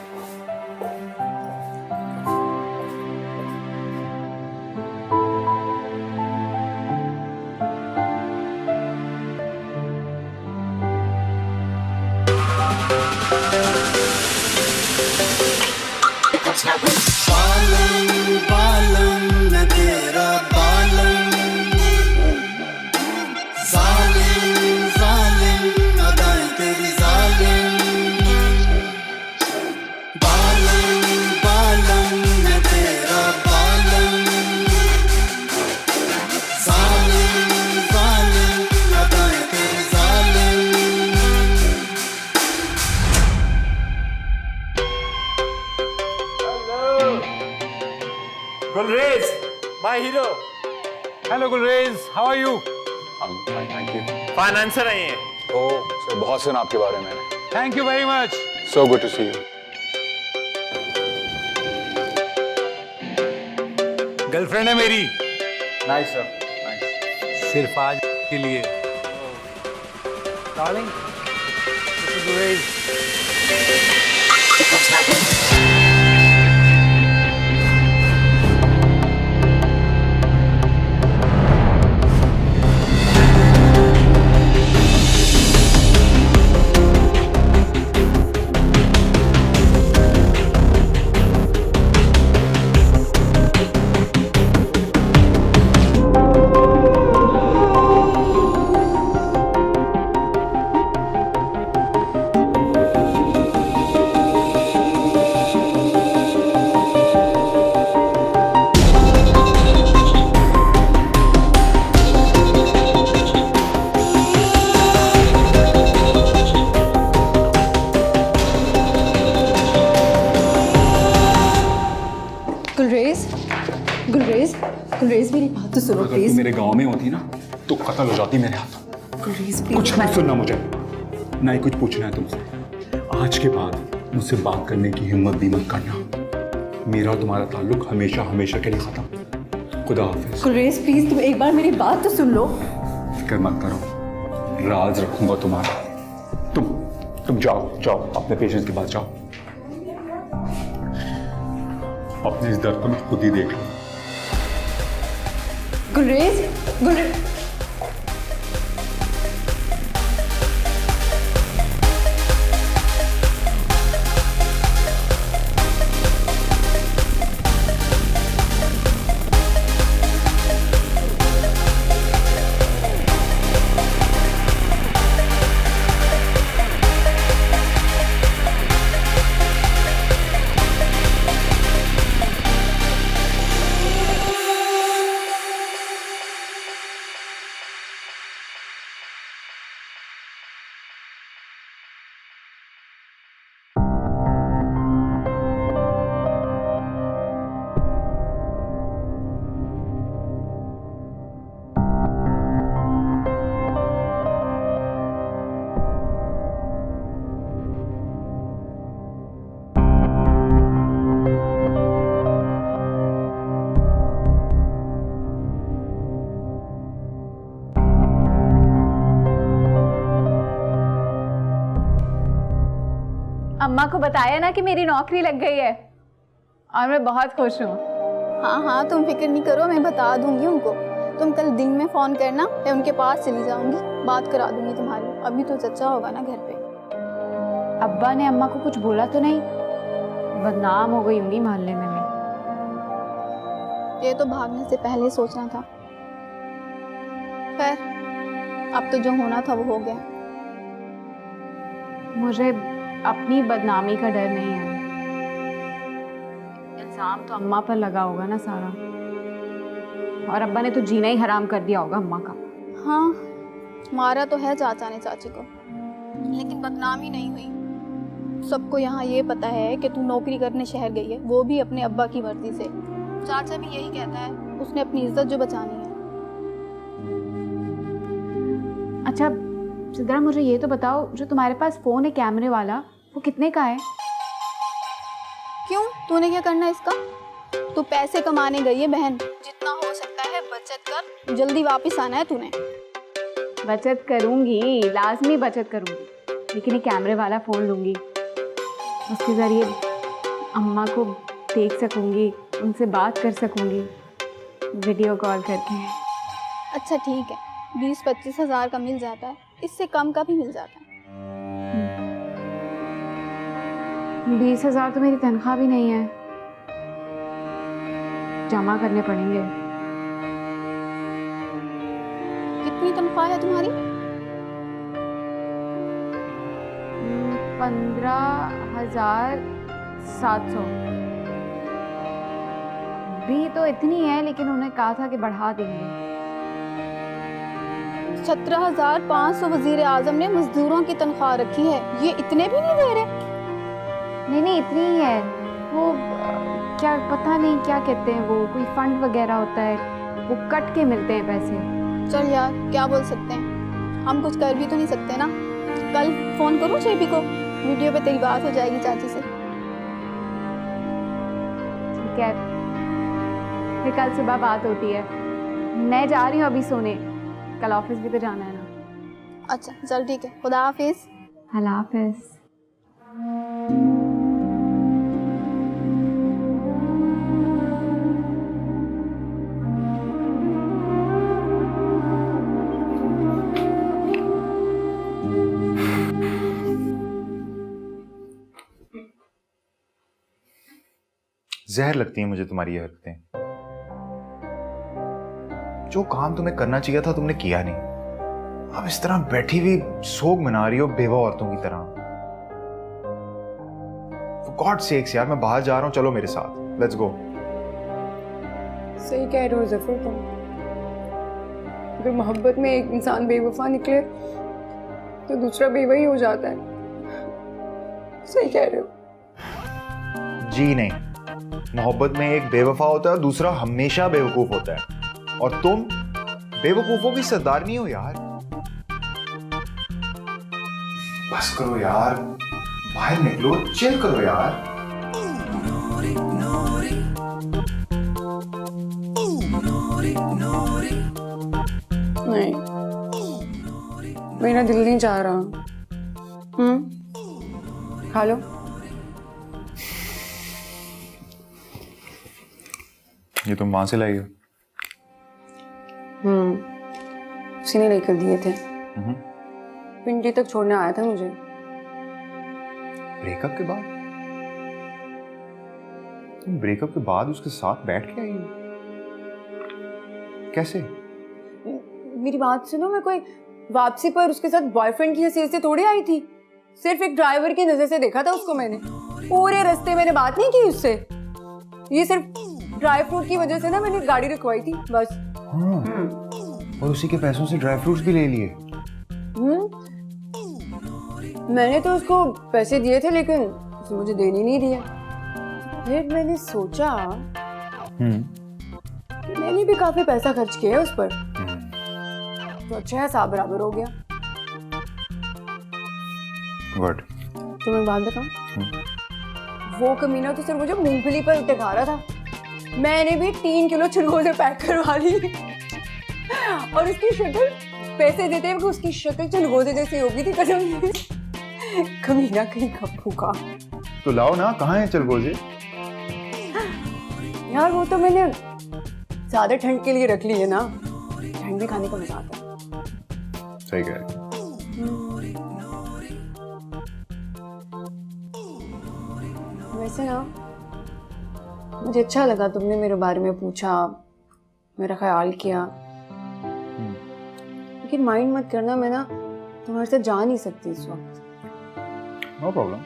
बालम बालम मैं तेरा बालम, जालिम जालिम अदाएं तेरी जालिम। बालम बालम मैं तेरा बालम, जालिम जालिम अदाएं तेरी जालिम। Gulrez, my hero. Hello Gulrez, how are you? Thank you. Financier आए हैं। ओह सर, बहुत सुना आपके बारे में। Thank you very much. So good to see you. Girlfriend है मेरी। Nice sir, nice. सिर्फ आज के लिए। Darling, this is Gulrez. Gulrez, Gulrez, Gulrez मेरी बात तो सुनो अगर तू प्लीज। मेरे गांव में होती ना तो कत्ल हो जाती मेरे हाथों। गुलरेज कुछ नहीं सुनना मुझे, ना ही कुछ पूछना है तुमसे। आज के बाद मुझसे बात करने की हिम्मत भी मत करना। मेरा और तुम्हारा ताल्लुक हमेशा हमेशा के लिए खत्म। खुदा हाफिज। गुलरेज प्लीज, तुम एक बार मेरी बात तो सुन लो। फिक्र मत करो, राज रखूंगा तुम्हारा। तुम जाओ जाओ, अपने पेशेंट के पास जाओ। अपने इस दर्द को मैं खुद ही देख लूँ। गुलरेज, गुलरेज, अम्मा को बताया ना कि मेरी नौकरी लग गई है और मैं बहुत खुश हूँ। हाँ हाँ, तुम फिक्र नहीं करो, मैं बता दूंगी उनको। तुम कल दिन में फ़ोन करना, मैं उनके पास चली जाऊंगी, बात करा दूंगी तुम्हारी। अभी तो चचा होगा ना घर पे। अब्बा ने अम्मा को कुछ बोला तो नहीं? बदनाम हो गई होंगी मोहल्ले में मैं। ये तो भागने से पहले सोचना था। खैर, अब तो जो होना था वो हो गया। मुझे अपनी बदनामी का डर नहीं है। इल्जाम तो अम्मा पर लगा होगा ना सारा, और अब्बा ने तो जीना ही हराम कर दिया होगा अम्मा का। हाँ, मारा तो है चाचा ने चाची को, लेकिन बदनामी नहीं हुई। सबको यहाँ ये पता है कि तू नौकरी करने शहर गई है, वो भी अपने अब्बा की मर्जी से। चाचा भी यही कहता है, उसने अपनी इज्जत जो बचानी है। अच्छा सिद्रा, मुझे ये तो बताओ, जो तुम्हारे पास फोन है कैमरे वाला, वो कितने का है? क्यों, तूने क्या करना है इसका? तू पैसे कमाने गई है बहन, जितना हो सकता है बचत कर, जल्दी वापस आना है तूने। बचत करूंगी, लाजमी बचत करूंगी, लेकिन ये कैमरे वाला फ़ोन लूंगी। उसके ज़रिए अम्मा को देख सकूंगी, उनसे बात कर सकूंगी वीडियो कॉल करके। अच्छा ठीक है, 20-25 हज़ार का मिल जाता है, इससे कम का भी मिल जाता है। 20 हज़ार तो मेरी तनख्वाह भी नहीं है, जमा करने पड़ेंगे। कितनी तनख्वाह है तुम्हारी? 15,700 भी तो इतनी है, लेकिन उन्हें कहा था कि बढ़ा देंगे। 17,500 वजीर आजम ने मजदूरों की तनख्वाह रखी है, ये इतने भी नहीं दे रहे? नहीं इतनी ही है। वो क्या पता नहीं क्या कहते हैं, वो कोई फंड वगैरह होता है, वो कट के मिलते हैं पैसे। चल यार, क्या बोल सकते हैं, हम कुछ कर भी तो नहीं सकते ना। कल फोन करूँ शेबी को, वीडियो पे तेरी बात हो जाएगी चाची से। ठीक है, फिर कल सुबह बात होती है। मैं जा रही हूँ अभी सोने, कल ऑफिस भी तो जाना है ना। अच्छा चल ठीक है, खुदा हाफिज। अल्लाह हाफिज। जहर लगती है मुझे तुम्हारी ये हरकतें। जो काम तुम्हें करना चाहिए था तुमने किया नहीं, अब इस तरह बैठी हुई सोग मना रही हो बेवा औरतों की तरह। For God's sakes यार, मैं बाहर जा रहा हूँ, चलो मेरे साथ, लेट्स गो। सही कह रहे हो जफर तुम। अगर मोहब्बत में एक इंसान बेवफा निकले तो दूसरा बेवा ही हो जाता है। सही कह रहे हो। जी नहीं, मोहब्बत में एक बेवफा होता है और दूसरा हमेशा बेवकूफ होता है, और तुम बेवकूफों की सरदारनी हो यार। बस करो यार, बाहर निकलो, चिल करो यार। नहीं, मेरा दिल नहीं चाह रहा। खा लो। ये तुम वहां से लाई हो? उसी ने लेकर दिए थे। पिंडी तक छोड़ने आया था मुझे। ब्रेकअप के बाद? तुम ब्रेकअप के बाद उसके साथ बैठ के आई हो? कैसे? मेरी बात सुनो, मैं कोई वापसी पर उसके साथ बॉयफ्रेंड की हैसियत से थोड़ी आई थी। सिर्फ एक ड्राइवर की नजर से देखा था उसको मैंने। पूरे रास्ते मैंने बात नहीं की उससे। ये सिर्फ ड्राई फ्रूट की वजह से ना मैंने गाड़ी रुकवाई थी बस। हाँ। और उसी के पैसों से ड्राई फ्रूट्स भी ले लिए। मैंने तो उसको पैसे दिए थे, लेकिन उसने मुझे देने नहीं दिया। फिर मैंने सोचा कि मैंने भी काफी पैसा खर्च किया है उस पर, तो अच्छा हिसाब बराबर हो गया। गुड। तुम्हें बात बताऊं, वो कमीना तो सिर्फ मुझे मूंगफली पर टिका रहा था। मैंने भी 3 किलो चिलगोजे पैक करवा ली और उसकी शक्ल पैसे देते हुए उसकी शक्ल चिलगोजे जैसी हो गई थी कसम। कभी ना कहीं गप्पू का। तो लाओ ना, कहाँ है चलगोजे? यार वो तो मैंने ज्यादा ठंड के लिए रख ली है ना, ठंड में खाने का मजा आता है। सही कह रही। वैसे ना मुझे अच्छा लगा तुमने मेरे बारे में पूछा, मेरा ख्याल किया, लेकिन माइंड मत करना, मैं ना तुम्हारे साथ जा नहीं सकती इस वक्त। नो प्रॉब्लम,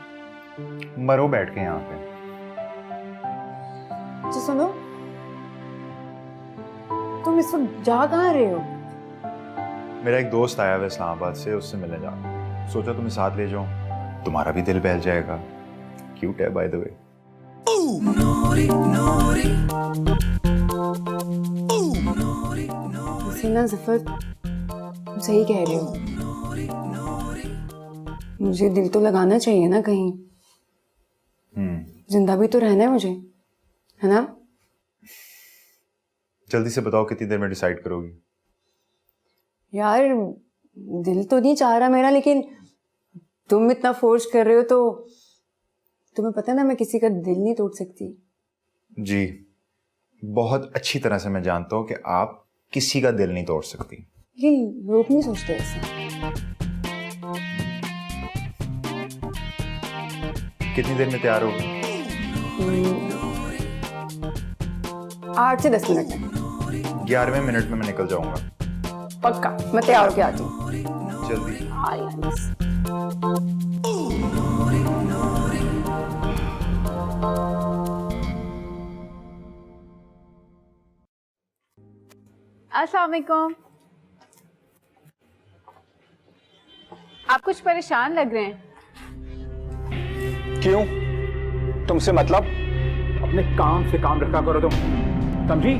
मरो बैठ के यहाँ पे। अच्छा सुनो, तुम इस वक्त जा कहाँ रहे हो? मेरा एक दोस्त आया हुआ इस्लामाबाद से, उससे मिलने जा रहा हूं। सोचा तुम्हें साथ ले जाऊं, तुम्हारा भी दिल बहल जाएगा। क्यूट है बाय द वे। ना ज़फर, तुम सही कह रहे हो, मुझे दिल तो लगाना चाहिए ना कहीं। जिंदा भी तो रहना है मुझे, है ना? जल्दी से बताओ कितनी देर में डिसाइड करोगी? यार दिल तो नहीं चाह रहा मेरा, लेकिन तुम इतना फोर्स कर रहे हो तो तुम्हें पता है ना मैं किसी का दिल नहीं तोड़ सकती। जी, बहुत अच्छी तरह से मैं जानता हूँ कि आप किसी का दिल नहीं तोड़ सकती। लेकिन लोग नहीं सोचते ऐसा। कितनी देर में तैयार होगी? 8 से 10 मिनट में। 11वें मिनट में मैं निकल जाऊंगा। पक्का, मैं तैयार होके आती हूँ। जल्दी। अस्सलाम वालेकुम। आप कुछ परेशान लग रहे हैं। क्यों? तुमसे मतलब? अपने काम से काम रखा करो तुम, समझी?